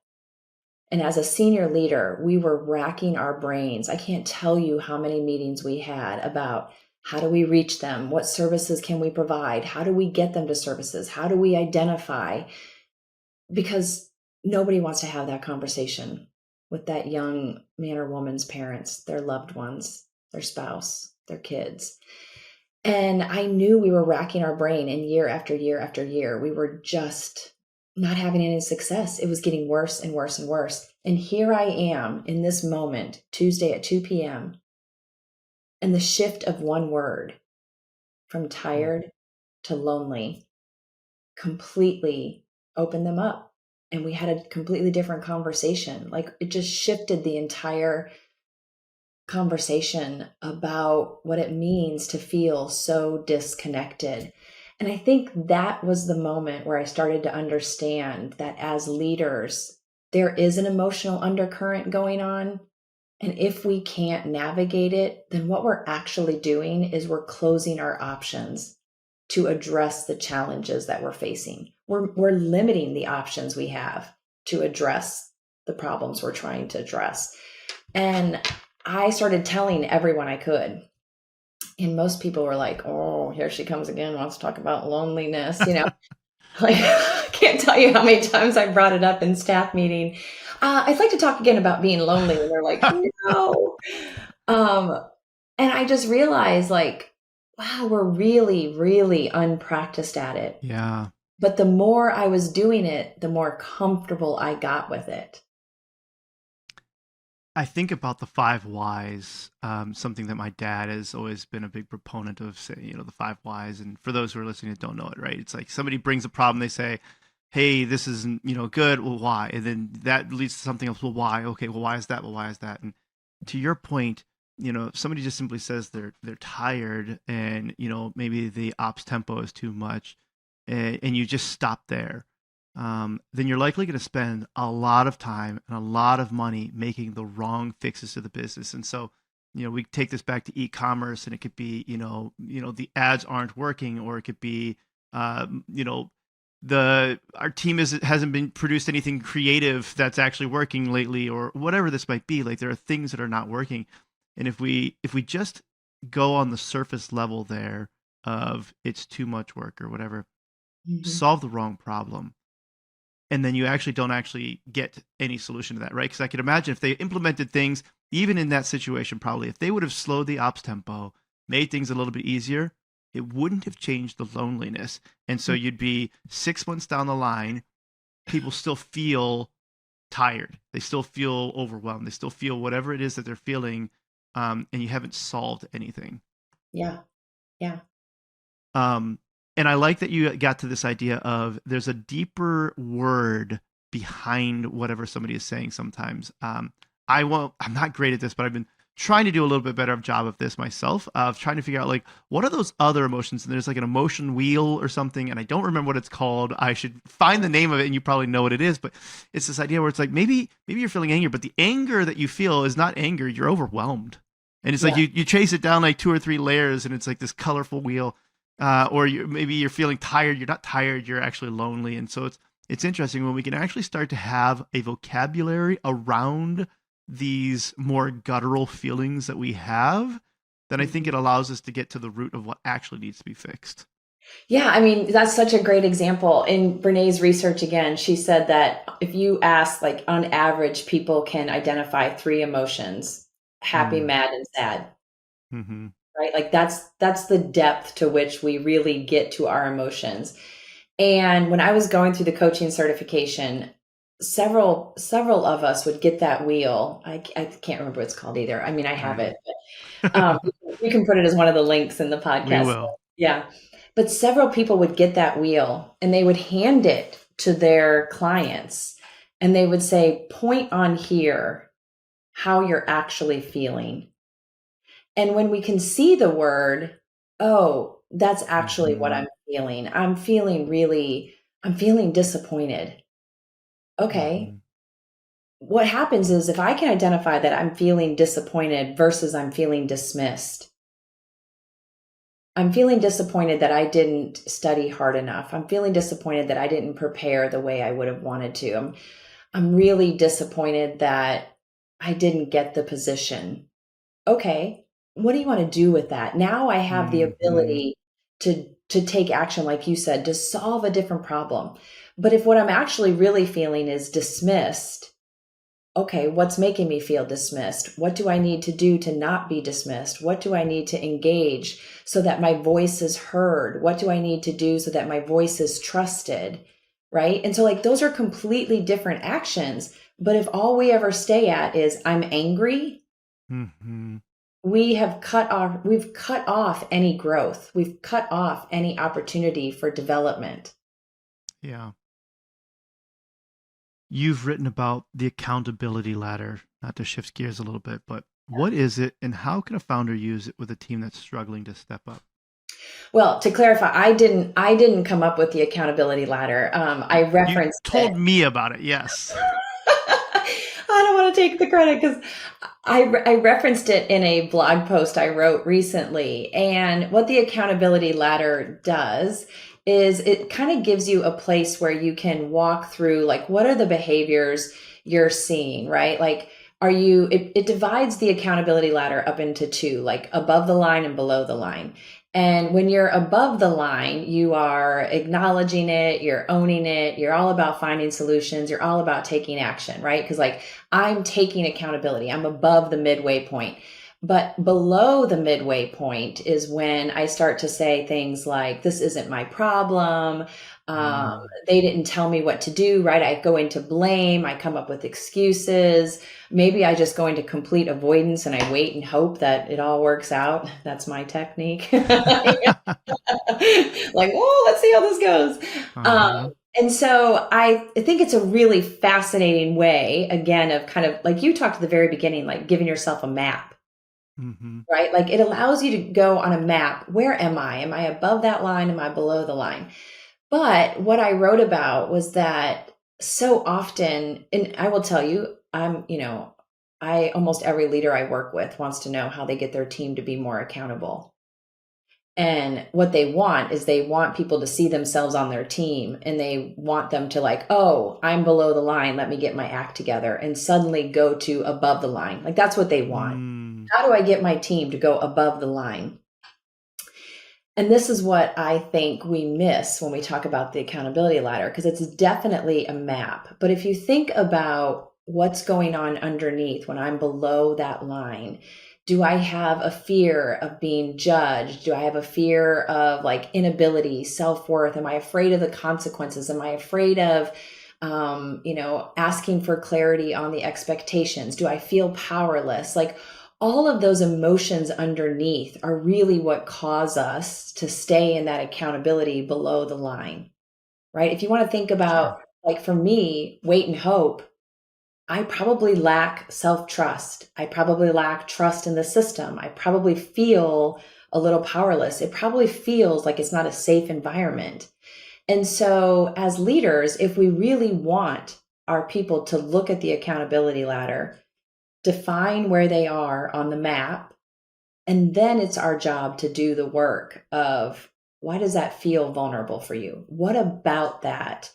[SPEAKER 3] And as a senior leader, we were racking our brains. I can't tell you how many meetings we had about how do we reach them? What services can we provide? How do we get them to services? How do we identify? Because nobody wants to have that conversation with that young man or woman's parents, their loved ones, their spouse, their kids. And I knew we were racking our brain, and year after year after year, we were just not having any success. It was getting worse and worse and worse. And here I am in this moment, Tuesday at 2 p.m., and the shift of one word from tired to lonely completely opened them up. And we had a completely different conversation. Like, it just shifted the entire conversation about what it means to feel so disconnected. And I think that was the moment where I started to understand that as leaders, there is an emotional undercurrent going on. And if we can't navigate it, then what we're actually doing is we're closing our options to address the challenges that we're facing. We're limiting the options we have to address the problems we're trying to address. And I started telling everyone I could. And most people were like, oh, here she comes again, wants to talk about loneliness, Like, I can't tell you how many times I brought it up in staff meeting. I'd like to talk again about being lonely. And they're like, no. And I just realized, like, wow, we're really, really unpracticed at it.
[SPEAKER 2] Yeah.
[SPEAKER 3] But the more I was doing it, the more comfortable I got with it.
[SPEAKER 2] I think about the 5 whys, something that my dad has always been a big proponent of, saying, the 5 whys. And for those who are listening that don't know it, right? It's like somebody brings a problem, they say, hey, this isn't, good. Well, why? And then that leads to something else. Well, why? Okay. Well, why is that? Well, why is that? And to your point, if somebody just simply says they're tired and, maybe the ops tempo is too much, and you just stop there, then you're likely going to spend a lot of time and a lot of money making the wrong fixes to the business. And so, we take this back to e-commerce, and it could be, the ads aren't working, or it could be, our team hasn't been produced anything creative that's actually working lately, or whatever this might be. Like, there are things that are not working. And if we just go on the surface level there of it's too much work or whatever, solve the wrong problem. And then you actually don't get any solution to that, right? Because I could imagine if they implemented things, even in that situation, probably if they would have slowed the ops tempo, made things a little bit easier, it wouldn't have changed the loneliness. And so you'd be 6 months down the line, people still feel tired. They still feel overwhelmed. They still feel whatever it is that they're feeling, and you haven't solved anything.
[SPEAKER 3] Yeah.
[SPEAKER 2] And I like that you got to this idea of there's a deeper word behind whatever somebody is saying sometimes. I'm not great at this, but I've been trying to do a little bit better job of this myself, of trying to figure out, like, what are those other emotions? And there's like an emotion wheel or something, and I don't remember what it's called. I should find the name of it, and you probably know what it is, but it's this idea where it's like, maybe you're feeling anger, but the anger that you feel is not anger. You're overwhelmed. And it's like you chase it down like 2 or 3 layers, and it's like this colorful wheel. Or maybe you're feeling tired. You're not tired. You're actually lonely. And so it's interesting when we can actually start to have a vocabulary around these more guttural feelings that we have, then I think it allows us to get to the root of what actually needs to be fixed.
[SPEAKER 3] Yeah, I mean, that's such a great example. In Brené's research, again, she said that if you ask, like, on average, people can identify 3 emotions: happy, mad, and sad.
[SPEAKER 2] Mm-hmm.
[SPEAKER 3] Right? Like, that's the depth to which we really get to our emotions. And when I was going through the coaching certification, several of us would get that wheel. I can't remember what it's called either. I mean, I have it, but you can put it as one of the links in the podcast.
[SPEAKER 2] We will.
[SPEAKER 3] Yeah. But several people would get that wheel, and they would hand it to their clients, and they would say, point on here how you're actually feeling. And when we can see the word, oh, that's actually what I'm feeling. I'm feeling disappointed. Okay. What happens is, if I can identify that I'm feeling disappointed versus I'm feeling dismissed, I'm feeling disappointed that I didn't study hard enough. I'm feeling disappointed that I didn't prepare the way I would have wanted to. I'm really disappointed that I didn't get the position. Okay, what do you want to do with that? Now I have the ability to take action, like you said, to solve a different problem. But if what I'm actually really feeling is dismissed, okay, what's making me feel dismissed? What do I need to do to not be dismissed? What do I need to engage so that my voice is heard? What do I need to do so that my voice is trusted? Right. And so, like, those are completely different actions. But if all we ever stay at is I'm angry, we've cut off any growth. We've cut off any opportunity for development.
[SPEAKER 2] Yeah. You've written about the accountability ladder, not to shift gears a little bit, but what is it and how can a founder use it with a team that's struggling to step up?
[SPEAKER 3] Well, to clarify, I didn't come up with the accountability ladder. I referenced
[SPEAKER 2] You told me about it. Yes.
[SPEAKER 3] I don't want to take the credit because I referenced it in a blog post I wrote recently. And what the accountability ladder does is it kind of gives you a place where you can walk through, like, what are the behaviors you're seeing, right? Like, it divides the accountability ladder up into two, like above the line and below the line. And when you're above the line, you are acknowledging it, you're owning it, you're all about finding solutions, you're all about taking action, right? Because, like, I'm taking accountability, I'm above the midway point. But below the midway point is when I start to say things like, this isn't my problem. They didn't tell me what to do, right? I go into blame. I come up with excuses. Maybe I just go into complete avoidance and I wait and hope that it all works out. That's my technique. Like, oh, let's see how this goes. And so I think it's a really fascinating way, again, of kind of like you talked at the very beginning, like giving yourself a map. Right? Like, it allows you to go on a map. Where am I? Am I above that line? Am I below the line? But what I wrote about was that so often, and I will tell you, almost every leader I work with wants to know how they get their team to be more accountable. And what they want is they want people to see themselves on their team, and they want them to, like, oh, I'm below the line, let me get my act together, and suddenly go to above the line. Like, that's what they want. How do I get my team to go above the line? And this is what I think we miss when we talk about the accountability ladder, because it's definitely a map. But if you think about what's going on underneath when I'm below that line, do I have a fear of being judged? Do I have a fear of, like, inability, self-worth? Am I afraid of the consequences? Am I afraid of, asking for clarity on the expectations? Do I feel powerless? Like, all of those emotions underneath are really what cause us to stay in that accountability below the line, right? If you want to think about, like, for me, wait and hope, I probably lack self-trust. I probably lack trust in the system. I probably feel a little powerless. It probably feels like it's not a safe environment. And so as leaders, if we really want our people to look at the accountability ladder, define where they are on the map, and then it's our job to do the work of, why does that feel vulnerable for you? What about that?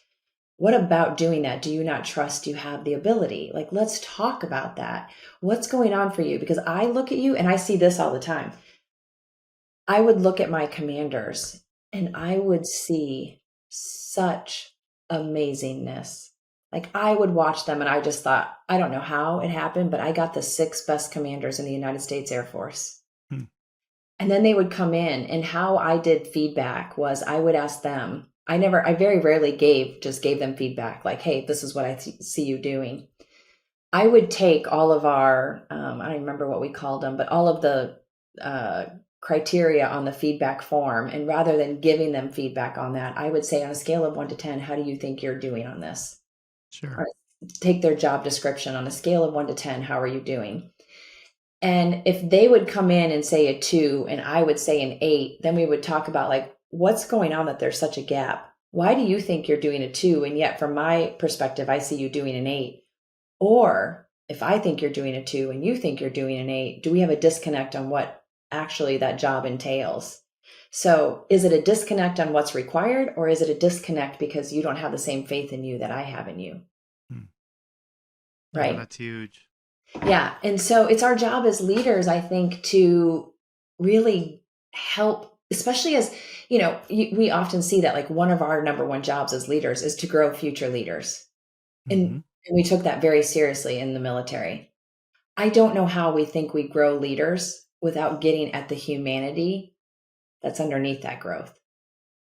[SPEAKER 3] What about doing that? Do you not trust you have the ability? Like, let's talk about that. What's going on for you? Because I look at you and I see this all the time. I would look at my commanders and I would see such amazingness. Like, I would watch them and I just thought, I don't know how it happened, but I got the 6 best commanders in the United States Air Force. And then they would come in, and how I did feedback was I would ask them. I very rarely gave them feedback like, hey, this is what I see you doing. I would take all of our, I don't remember what we called them, but all of the criteria on the feedback form. And rather than giving them feedback on that, I would say, on a scale of 1 to 10, how do you think you're doing on this?
[SPEAKER 2] Sure.
[SPEAKER 3] Or take their job description on a scale of 1 to 10, how are you doing? And if they would come in and say a 2 and I would say an 8, then we would talk about, like, what's going on that there's such a gap? Why do you think you're doing a 2? And yet from my perspective, I see you doing an 8. Or if I think you're doing a 2 and you think you're doing an 8, do we have a disconnect on what actually that job entails? So is it a disconnect on what's required, or is it a disconnect because you don't have the same faith in you that I have in you?
[SPEAKER 2] Hmm. Yeah,
[SPEAKER 3] Right?
[SPEAKER 2] that's huge.
[SPEAKER 3] Yeah. And so it's our job as leaders, I think, to really help, especially as, we often see that like one of our number one jobs as leaders is to grow future leaders.
[SPEAKER 2] Hmm.
[SPEAKER 3] And we took that very seriously in the military. I don't know how we think we grow leaders without getting at the humanity that's underneath that growth.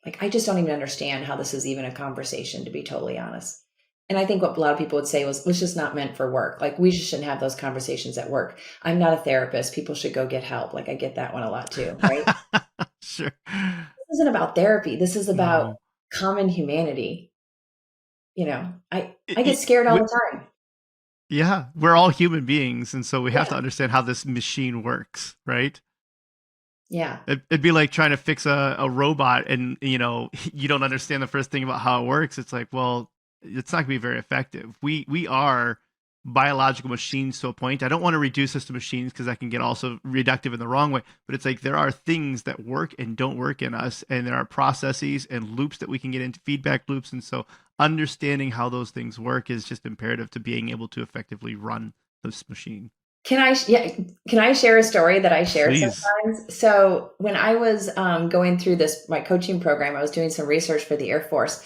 [SPEAKER 3] Like, I just don't even understand how this is even a conversation, to be totally honest. And I think what a lot of people would say was just not meant for work. Like, we just shouldn't have those conversations at work. I'm not a therapist. People should go get help. Like, I get that one a lot too, right?
[SPEAKER 2] Sure.
[SPEAKER 3] This isn't about therapy. This is about
[SPEAKER 2] No.
[SPEAKER 3] common humanity. I get
[SPEAKER 2] It-
[SPEAKER 3] scared all
[SPEAKER 2] we-
[SPEAKER 3] the time.
[SPEAKER 2] yeah, we're all human beings, and so we have to
[SPEAKER 3] Yeah.
[SPEAKER 2] understand how this machine works, right?
[SPEAKER 3] Yeah.
[SPEAKER 2] It'd be like trying to fix a robot, and you don't understand the first thing about how it works. It's like, well, it's not gonna be very effective. We are biological machines to a point. I don't want to reduce us to machines because that can get also reductive in the wrong way. But it's like there are things that work and don't work in us, and there are processes and loops that we can get into, feedback loops. And so understanding how those things work is just imperative to being able to effectively run this machine.
[SPEAKER 3] Can I share a story that I share
[SPEAKER 2] Please.
[SPEAKER 3] sometimes? So when I was going through my coaching program, I was doing some research for the Air Force,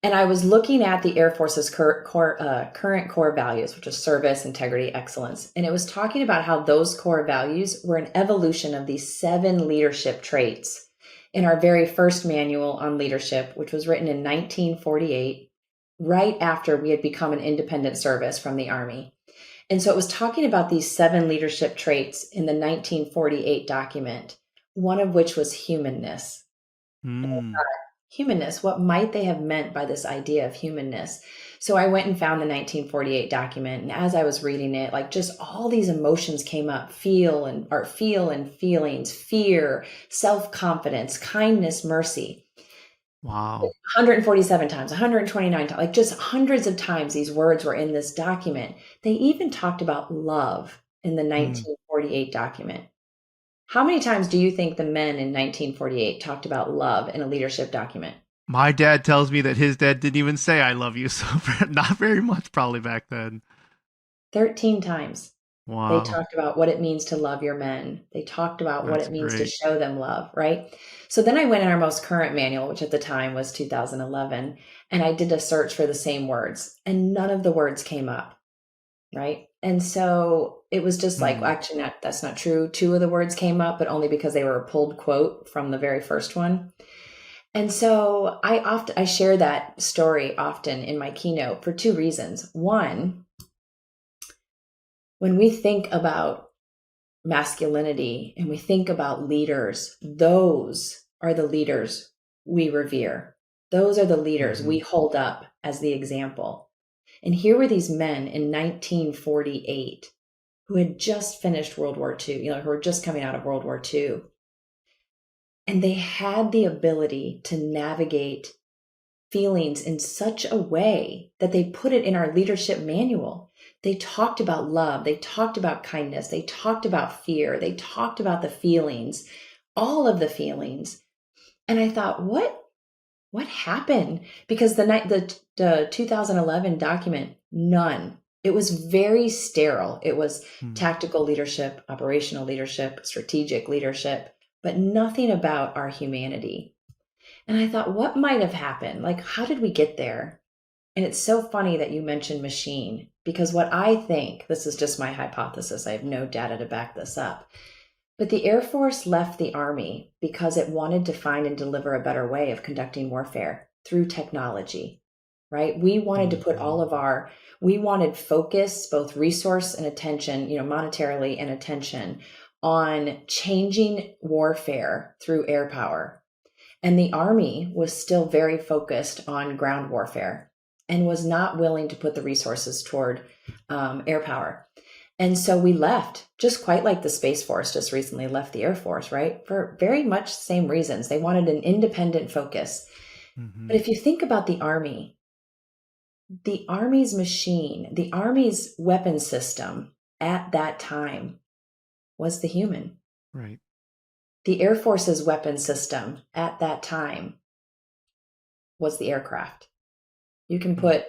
[SPEAKER 3] and I was looking at the Air Force's current core values, which is service, integrity, excellence. And it was talking about how those core values were an evolution of these 7 leadership traits in our very first manual on leadership, which was written in 1948, right after we had become an independent service from the Army. And so it was talking about these 7 leadership traits in the 1948 document, one of which was humanness.
[SPEAKER 2] Mm.
[SPEAKER 3] Humanness, what might they have meant by this idea of humanness? So I went and found the 1948 document. And as I was reading it, like just all these emotions came up: feel and feelings, fear, self-confidence, kindness, mercy.
[SPEAKER 2] Wow.
[SPEAKER 3] 147 times, 129 times, like just hundreds of times these words were in this document. They even talked about love in the
[SPEAKER 2] Mm.
[SPEAKER 3] 1948 document. How many times do you think the men in 1948 talked about love in a leadership document?
[SPEAKER 2] My dad tells me that his dad didn't even say "I love you," so not very much probably back then.
[SPEAKER 3] 13 times. They
[SPEAKER 2] Wow,
[SPEAKER 3] talked about what it means to love your men. They talked about what
[SPEAKER 2] that's
[SPEAKER 3] it means to
[SPEAKER 2] great.
[SPEAKER 3] show them love, right? So then I went in our most current manual, which at the time was 2011, and I did a search for the same words, and none of the words came up, right? And so it was just like,
[SPEAKER 2] Hmm.
[SPEAKER 3] actually, that's not true. 2 of the words came up, but only because they were a pulled quote from the very first one. And so I share that story often in my keynote for 2 reasons. One, when we think about masculinity and we think about leaders, those are the leaders we revere. Those are the leaders
[SPEAKER 2] Hmm.
[SPEAKER 3] we hold up as the example. And here were these men in 1948 who had just finished World War II, who were just coming out of World War II. And they had the ability to navigate feelings in such a way that they put it in our leadership manual. They talked about love, they talked about kindness, they talked about fear, they talked about the feelings, all of the feelings. And I thought, what happened? Because the 2011 document, none. It was very sterile. It was
[SPEAKER 2] Hmm.
[SPEAKER 3] tactical leadership, operational leadership, strategic leadership, but nothing about our humanity. And I thought, what might have happened? Like, how did we get there? And it's so funny that you mentioned machine, because what I think, this is just my hypothesis, I have no data to back this up, but the Air Force left the Army because it wanted to find and deliver a better way of conducting warfare through technology, right? We wanted to put
[SPEAKER 2] Hmm.
[SPEAKER 3] we wanted focus, both resource and attention, monetarily and attention on changing warfare through air power. And the Army was still very focused on ground warfare and was not willing to put the resources toward air power. And so we left, just quite like the Space Force just recently left the Air Force, right? For very much the same reasons. They wanted an independent focus. But
[SPEAKER 2] Hmm.
[SPEAKER 3] if you think about the Army's machine, the Army's weapon system at that time was the human.
[SPEAKER 2] Right.
[SPEAKER 3] The Air Force's weapon system at that time was the aircraft. You can put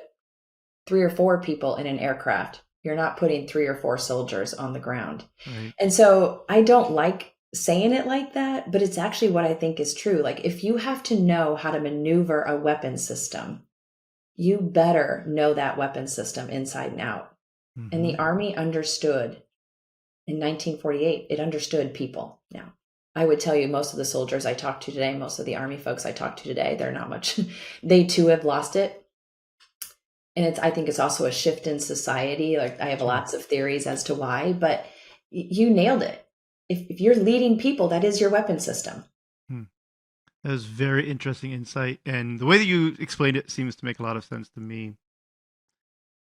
[SPEAKER 3] 3 or 4 people in an aircraft. You're not putting 3 or 4 soldiers on the ground.
[SPEAKER 2] Right.
[SPEAKER 3] And so I don't like saying it like that, but it's actually what I think is true. Like, if you have to know how to maneuver a weapon system, you better know that weapon system inside and out.
[SPEAKER 2] Mm-hmm.
[SPEAKER 3] And the Army understood in 1948, it understood people. Now, I would tell you most of the soldiers I talk to today, most of the Army folks I talk to today, they're not much, they too have lost it. And I think it's also a shift in society. Like, I have lots of theories as to why, but you nailed it. If you're leading people, that is your weapon system.
[SPEAKER 2] That was very interesting insight. And the way that you explained it seems to make a lot of sense to me.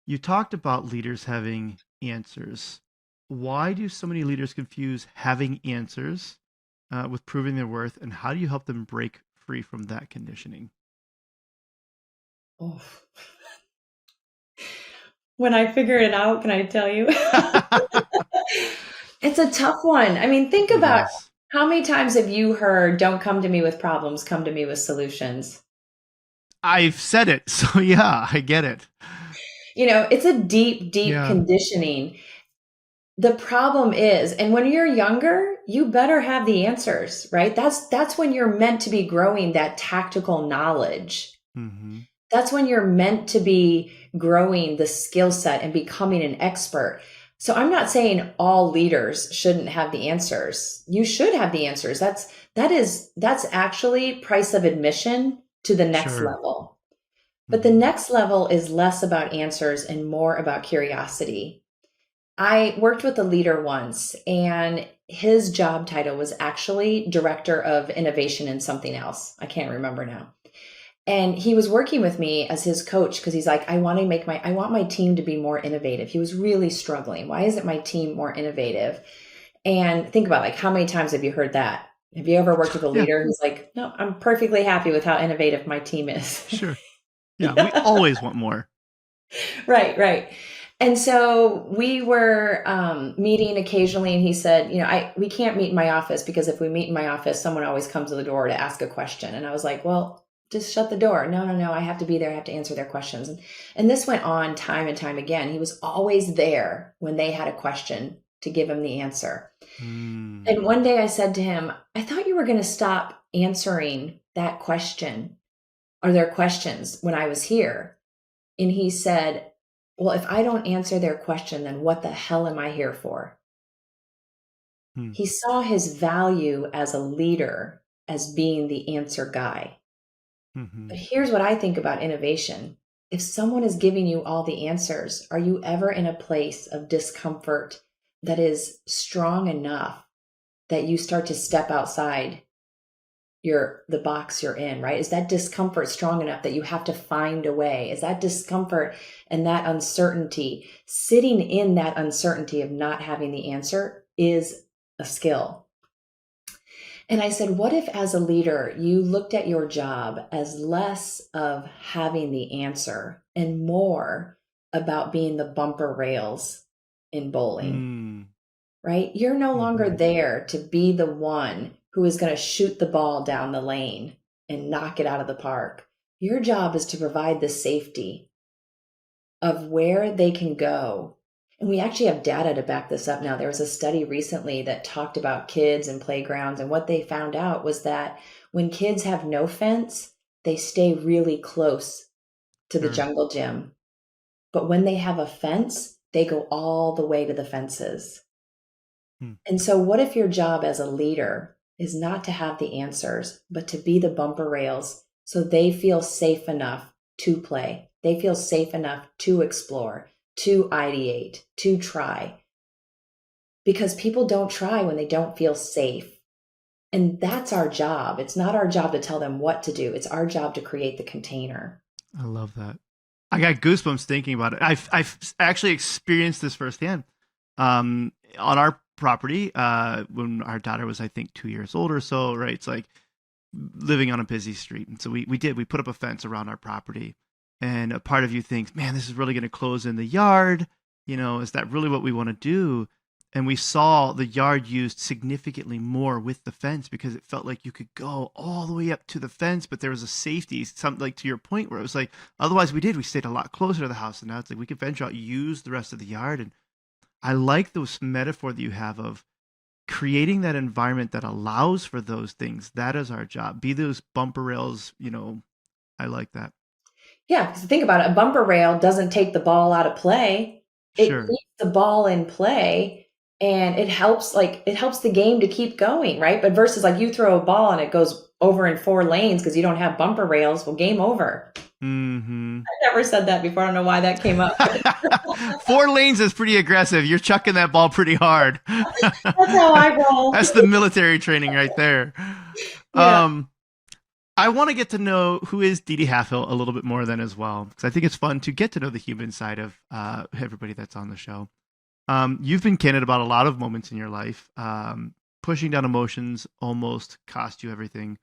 [SPEAKER 2] You talked about leaders having answers. Why do so many leaders confuse having answers with proving their worth? And how do you help them break free from that conditioning?
[SPEAKER 3] Oh. When I figured it out, can I tell you? It's a tough one. I mean, think about how many times have you heard, don't come to me with problems, come to me with solutions?
[SPEAKER 2] I've said it. So yeah, I get it.
[SPEAKER 3] It's a deep, deep conditioning. The problem is, and when you're younger, you better have the answers, right? That's when you're meant to be growing that tactical knowledge. Mm-hmm. That's when you're meant to be growing the skill set and becoming an expert. So I'm not saying all leaders shouldn't have the answers. You should have the answers. That's actually price of admission to the next level. But the next level is less about answers and more about curiosity. I worked with a leader once, and his job title was actually director of innovation in something else. I can't remember now. And he was working with me as his coach because he's like, I want my team to be more innovative. He was really struggling. Why isn't my team more innovative? And think about, like, how many times have you heard that? Have you ever worked with a leader who's like, no, I'm perfectly happy with how innovative my team is?
[SPEAKER 2] Sure. Yeah, we always want more.
[SPEAKER 3] Right. And so we were meeting occasionally, and he said, we can't meet in my office because if we meet in my office, someone always comes to the door to ask a question. And I was like, well, just shut the door. No. I have to be there. I have to answer their questions. And this went on time and time again. He was always there when they had a question to give him the answer. And one day I said to him, I thought you were going to stop answering that question or their questions when I was here. And he said, well, if I don't answer their question, then what the hell am I here for? He saw his value as a leader as being the answer guy. But here's what I think about innovation. If someone is giving you all the answers, are you ever in a place of discomfort that is strong enough that you start to step outside the box you're in, right? Is that discomfort strong enough that you have to find a way? Is that discomfort and that uncertainty, sitting in that uncertainty of not having the answer, is a skill? And I said, what if as a leader, you looked at your job as less of having the answer and more about being the bumper rails in bowling, right? You're no longer there to be the one who is going to shoot the ball down the lane and knock it out of the park. Your job is to provide the safety of where they can go. And we actually have data to back this up now. There was a study recently that talked about kids and playgrounds. And what they found out was that when kids have no fence, they stay really close to the jungle gym. But when they have a fence, they go all the way to the fences. And so what if your job as a leader is not to have the answers, but to be the bumper rails so they feel safe enough to play. They feel safe enough to explore, to ideate, to try. Because people don't try when they don't feel safe. And that's our job. It's not our job to tell them what to do. It's our job to create the container.
[SPEAKER 2] I love that. I got goosebumps thinking about it. I've actually experienced this firsthand. On our property, when our daughter was, I think, 2 years old or so, right? It's like living on a busy street. And so we put up a fence around our property. And a part of you thinks, man, this is really going to close in the yard. Is that really what we want to do? And we saw the yard used significantly more with the fence because it felt like you could go all the way up to the fence, but there was a safety, something like to your point where it was like, otherwise we stayed a lot closer to the house. And now it's like we could venture out, use the rest of the yard. And I like those metaphor that you have of creating that environment that allows for those things. That is our job. Be those bumper rails, I like that.
[SPEAKER 3] Yeah, because think about it, a bumper rail doesn't take the ball out of play. It
[SPEAKER 2] Sure.
[SPEAKER 3] keeps the ball in play, and it helps the game to keep going, right? But versus like you throw a ball and it goes over in 4 lanes because you don't have bumper rails, well, game over.
[SPEAKER 2] Mm-hmm.
[SPEAKER 3] I never said that before. I don't know why that came up.
[SPEAKER 2] 4 lanes is pretty aggressive. You're chucking that ball pretty hard.
[SPEAKER 3] That's how I roll.
[SPEAKER 2] That's the military training right there.
[SPEAKER 3] Yeah.
[SPEAKER 2] I want to get to know who is DeDe Halfhill a little bit more then as well, because I think it's fun to get to know the human side of everybody that's on the show. You've been candid about a lot of moments in your life. Pushing down emotions almost cost you everything.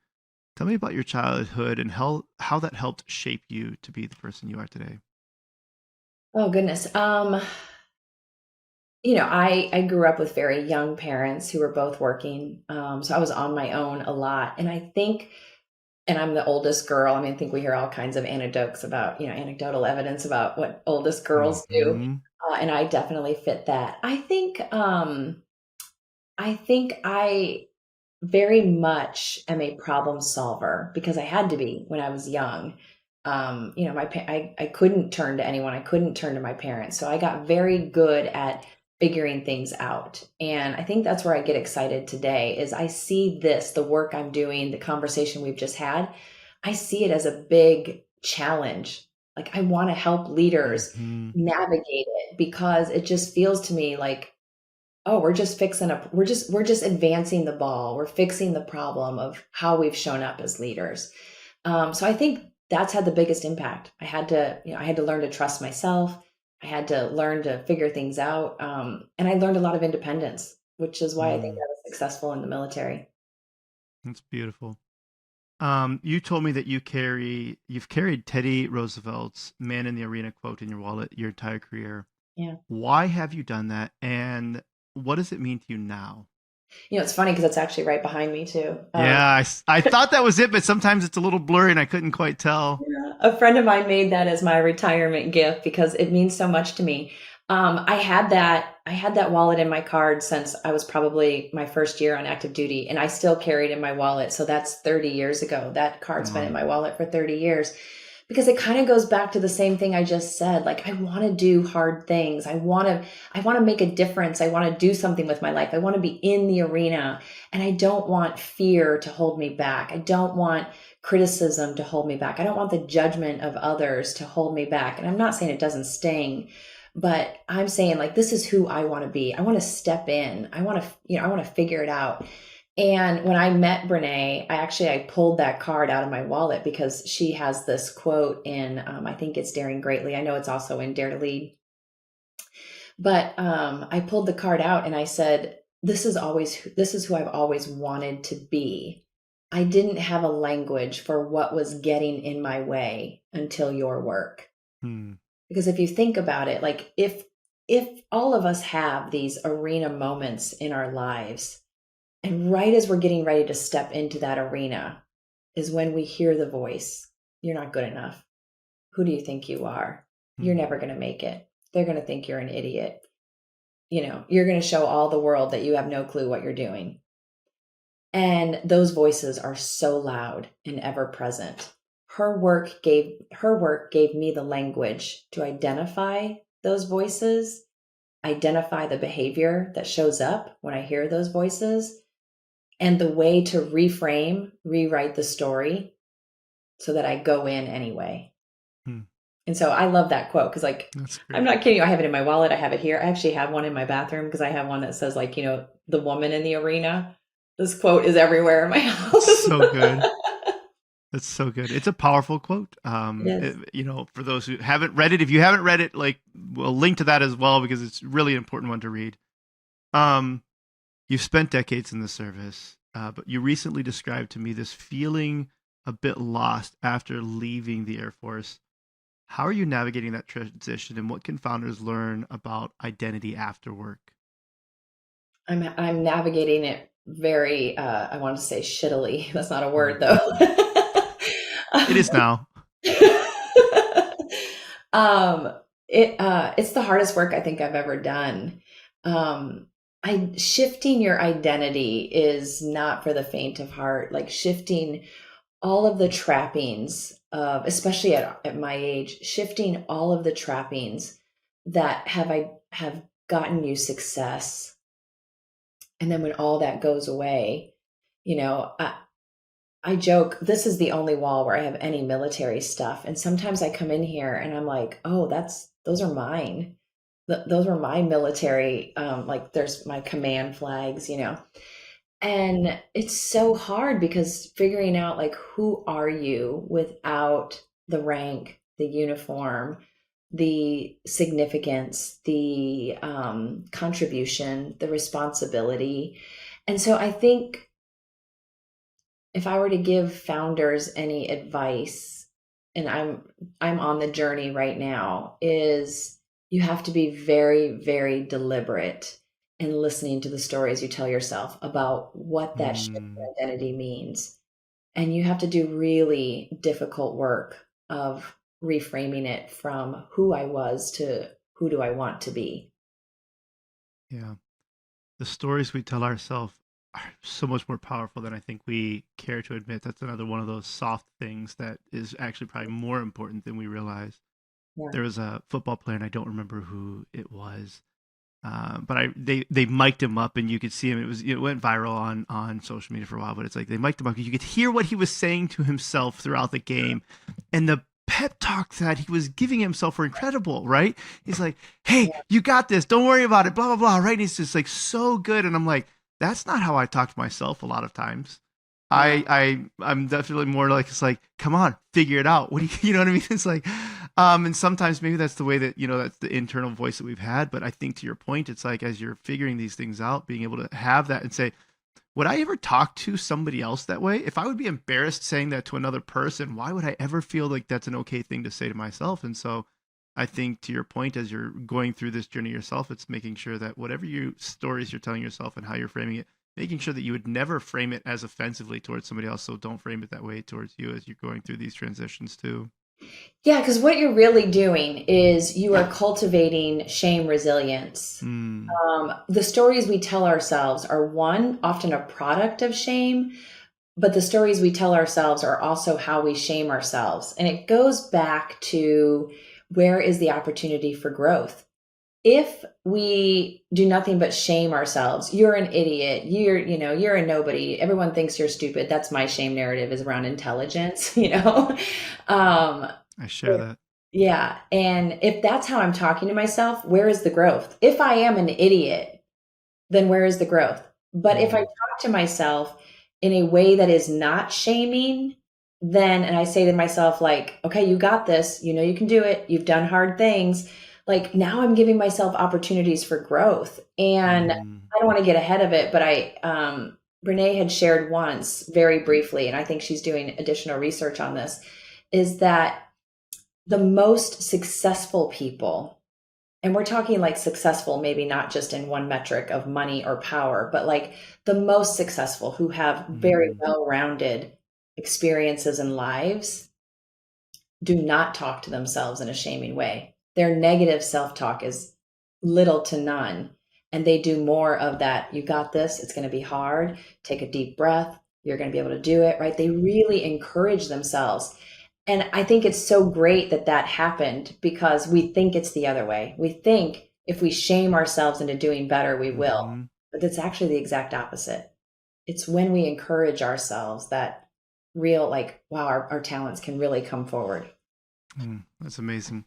[SPEAKER 2] Tell me about your childhood and how that helped shape you to be the person you are today.
[SPEAKER 3] Oh goodness. I grew up with very young parents who were both working. So I was on my own a lot. And I think, and I'm the oldest girl. I mean, I think we hear all kinds of anecdotes about, anecdotal evidence about what oldest girls do.
[SPEAKER 2] Mm-hmm.
[SPEAKER 3] And I definitely fit that. I very much am a problem solver because I had to be when I was young. I couldn't turn to anyone. I couldn't turn to my parents. So I got very good at figuring things out. And I think that's where I get excited today is I see the work I'm doing, the conversation we've just had, I see it as a big challenge. Like I want to help leaders
[SPEAKER 2] Mm-hmm.
[SPEAKER 3] navigate it because it just feels to me like, oh, we're just advancing the ball. We're fixing the problem of how we've shown up as leaders. So I think that's had the biggest impact. I had to learn to trust myself. I had to learn to figure things out. And I learned a lot of independence, which is why I think I was successful in the military.
[SPEAKER 2] That's beautiful. You told me that you've carried Teddy Roosevelt's "Man in the Arena" quote in your wallet your entire career.
[SPEAKER 3] Yeah.
[SPEAKER 2] Why have you done that? And what does it mean to you now?
[SPEAKER 3] It's funny because it's actually right behind me too.
[SPEAKER 2] Yeah, I thought that was it, but sometimes it's a little blurry and I couldn't quite tell.
[SPEAKER 3] Yeah. A friend of mine made that as my retirement gift because it means so much to me. I had that wallet in my card since I was probably my first year on active duty, and I still carry it in my wallet. So that's 30 years ago. That card's been in my wallet for 30 years because it kind of goes back to the same thing I just said. Like I want to do hard things. I want to make a difference. I want to do something with my life. I want to be in the arena, and I don't want fear to hold me back. I don't want criticism to hold me back. I don't want the judgment of others to hold me back. And I'm not saying it doesn't sting, but I'm saying like, this is who I want to be. I want to step in. I want to figure it out. And when I met Brené, I pulled that card out of my wallet because she has this quote in, I think it's Daring Greatly. I know it's also in Dare to Lead. But I pulled the card out and I said, this is who I've always wanted to be. I didn't have a language for what was getting in my way until your work. Because if you think about it, like if all of us have these arena moments in our lives, and right as we're getting ready to step into that arena is when we hear the voice, you're not good enough. Who do you think you are? You're never going to make it. They're going to think you're an idiot. You're going to show all the world that you have no clue what you're doing. And those voices are so loud and ever present. Her work gave me the language to identify those voices, identify the behavior that shows up when I hear those voices, and the way to rewrite the story so that I go in anyway. And so I love that quote because I'm not kidding you. I have it in my wallet. I have it here. I actually have one in my bathroom because I have one that says the woman in the arena. This quote is everywhere in my house.
[SPEAKER 2] So good. That's so good. It's a powerful quote.
[SPEAKER 3] Yes.
[SPEAKER 2] For those who haven't read it, if you haven't read it, we'll link to that as well because it's really an important one to read. You've spent decades in the service, but you recently described to me this feeling a bit lost after leaving the Air Force. How are you navigating that transition, and what can founders learn about identity after work?
[SPEAKER 3] I'm navigating it very, I want to say shittily. That's not a word
[SPEAKER 2] Mhm.
[SPEAKER 3] though.
[SPEAKER 2] It is now.
[SPEAKER 3] um, it's the hardest work I think I've ever done. Um, shifting your identity is not for the faint of heart. Like shifting all of the trappings of, especially at my age, shifting all of the trappings that have gotten you success. And then when all that goes away, you know, I joke, this is the only wall where I have any military stuff. And sometimes I come in here and I'm like, oh, those are mine. Those were my military, like there's my command flags, you know. And it's so hard because figuring out like who are you without the rank, the uniform, the significance, the contribution, the responsibility. And so I think if I were to give founders any advice, and I'm on the journey right now, is you have to be very, very deliberate in listening to the stories you tell yourself about what that shift
[SPEAKER 2] Mm,
[SPEAKER 3] in identity means. And you have to do really difficult work of reframing it from who I was to who do I want to be.
[SPEAKER 2] yeah. The stories we tell ourselves are so much more powerful than I think we care to admit. That's another one of those soft things that is actually probably more important than we realize.
[SPEAKER 3] Yeah.
[SPEAKER 2] There was a football player, and I don't remember who it was, but they mic'd him up, and you could see him. It went viral on social media for a while, but it's like they mic'd him up. You could hear what he was saying to himself throughout the game, and the pep talks that he was giving himself were incredible. Right? He's like, "Hey,
[SPEAKER 3] Yeah.
[SPEAKER 2] you got this. Don't worry about it." Blah blah blah. Right? And he's just like so good, and I'm like, that's not how I talk to myself a lot of times.
[SPEAKER 3] Yeah.
[SPEAKER 2] I'm definitely more like it's like, come on, figure it out. What do you you know what I mean? It's like, and sometimes maybe that's the way that that's the internal voice that we've had. But I think to your point, it's like as you're figuring these things out, being able to have that and say, would I ever talk to somebody else that way? If I would be embarrassed saying that to another person, why would I ever feel like that's an okay thing to say to myself? And so I think to your point, as you're going through this journey yourself, it's making sure that whatever you stories you're telling yourself and how you're framing it, making sure that you would never frame it as offensively towards somebody else. So don't frame it that way towards you as you're going through these transitions too.
[SPEAKER 3] Yeah, because what you're really doing is you are cultivating shame resilience.
[SPEAKER 2] Mm,
[SPEAKER 3] The stories we tell ourselves are one, often a product of shame, but the stories we tell ourselves are also how we shame ourselves. And it goes back to where is the opportunity for growth? If we do nothing but shame ourselves, you're an idiot, you're a nobody, everyone thinks you're stupid. That's my shame narrative is around intelligence, you know? Um,
[SPEAKER 2] I share that.
[SPEAKER 3] yeah. And if that's how I'm talking to myself, where is the growth? If I am an idiot, then where is the growth? But if I
[SPEAKER 2] Mm,
[SPEAKER 3] talk to myself in a way that is not shaming, then, and I say to myself, like, okay, you got this, you know, you can do it, you've done hard things. Like now I'm giving myself opportunities for growth. And
[SPEAKER 2] mm,
[SPEAKER 3] I don't want to get ahead of it, but Brené had shared once very briefly, and I think she's doing additional research on this, is that the most successful people, and we're talking like successful, maybe not just in one metric of money or power, but like the most successful who have very
[SPEAKER 2] mm,
[SPEAKER 3] well rounded experiences and lives do not talk to themselves in a shaming way. Their negative self talk is little to none. And they do more of that. You got this. It's going to be hard. Take a deep breath. You're going to be able to do it, right? They really encourage themselves. And I think it's so great that that happened because we think it's the other way. We think if we shame ourselves into doing better, we will.
[SPEAKER 2] mm,
[SPEAKER 3] But it's actually the exact opposite. It's when we encourage ourselves that real, like, wow, our talents can really come forward.
[SPEAKER 2] That's amazing.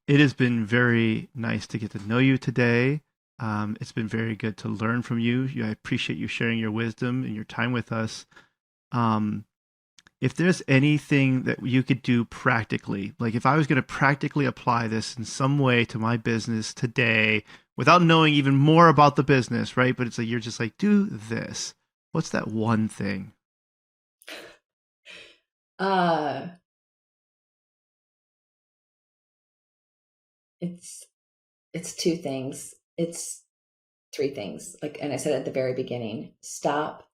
[SPEAKER 2] It has been very nice to get to know you today. It's been very good to learn from you. I appreciate you sharing your wisdom and your time with us. Um, if there's anything that you could do practically, like if I was going to practically apply this in some way to my business today without knowing even more about the business, right? But it's like, you're just like, do this. What's that one thing?
[SPEAKER 3] Uh, it's it's two things. It's three things. And I said at the very beginning, stop,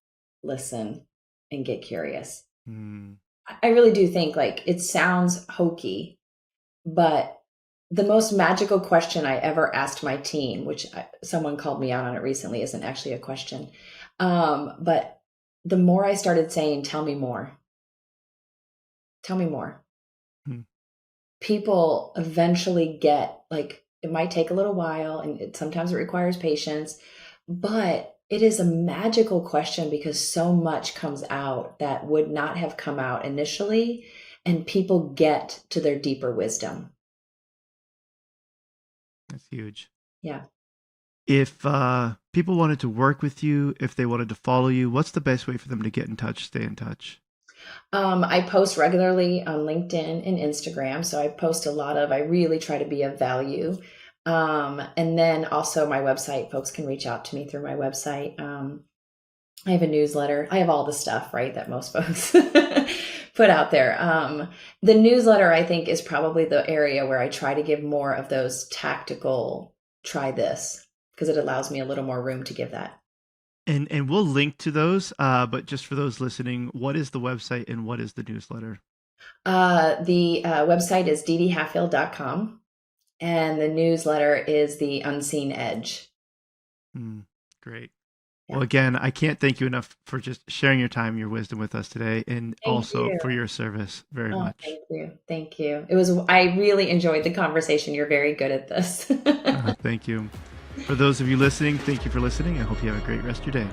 [SPEAKER 3] listen, and get curious. I really do think it sounds hokey, but the most magical question I ever asked my team, which someone called me out on it recently, isn't actually a question. But the more I started saying, tell me more. Tell me more. People eventually get, it might take a little while, and sometimes it requires patience, but it is a magical question because so much comes out that would not have come out initially, and people get to their deeper wisdom.
[SPEAKER 2] That's huge.
[SPEAKER 3] Yeah.
[SPEAKER 2] If people wanted to work with you, if they wanted to follow you, what's the best way for them to get in touch, stay in touch?
[SPEAKER 3] I post regularly on LinkedIn and Instagram. So I really try to be of value. And then also my website, folks can reach out to me through my website. I have a newsletter. I have all the stuff, right, that most folks put out there. The newsletter, I think, is probably the area where I try to give more of those tactical, try this, because it allows me a little more room to give that.
[SPEAKER 2] And we'll link to those, but just for those listening, what is the website and what is the newsletter?
[SPEAKER 3] The website is DeDeHalfhill.com, and the newsletter is The Unseen Edge.
[SPEAKER 2] Great.
[SPEAKER 3] Yeah.
[SPEAKER 2] Well, again, I can't thank you enough for just sharing your time, your wisdom with us today, and also for your service very much.
[SPEAKER 3] Thank you. Thank you. I really enjoyed the conversation. You're very good at this.
[SPEAKER 2] Thank you. For those of you listening, thank you for listening. I hope you have a great rest of your day.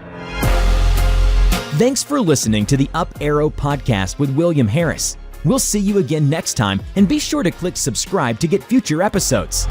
[SPEAKER 1] Thanks for listening to the Up Arrow Podcast with William Harris. We'll see you again next time, and be sure to click subscribe to get future episodes.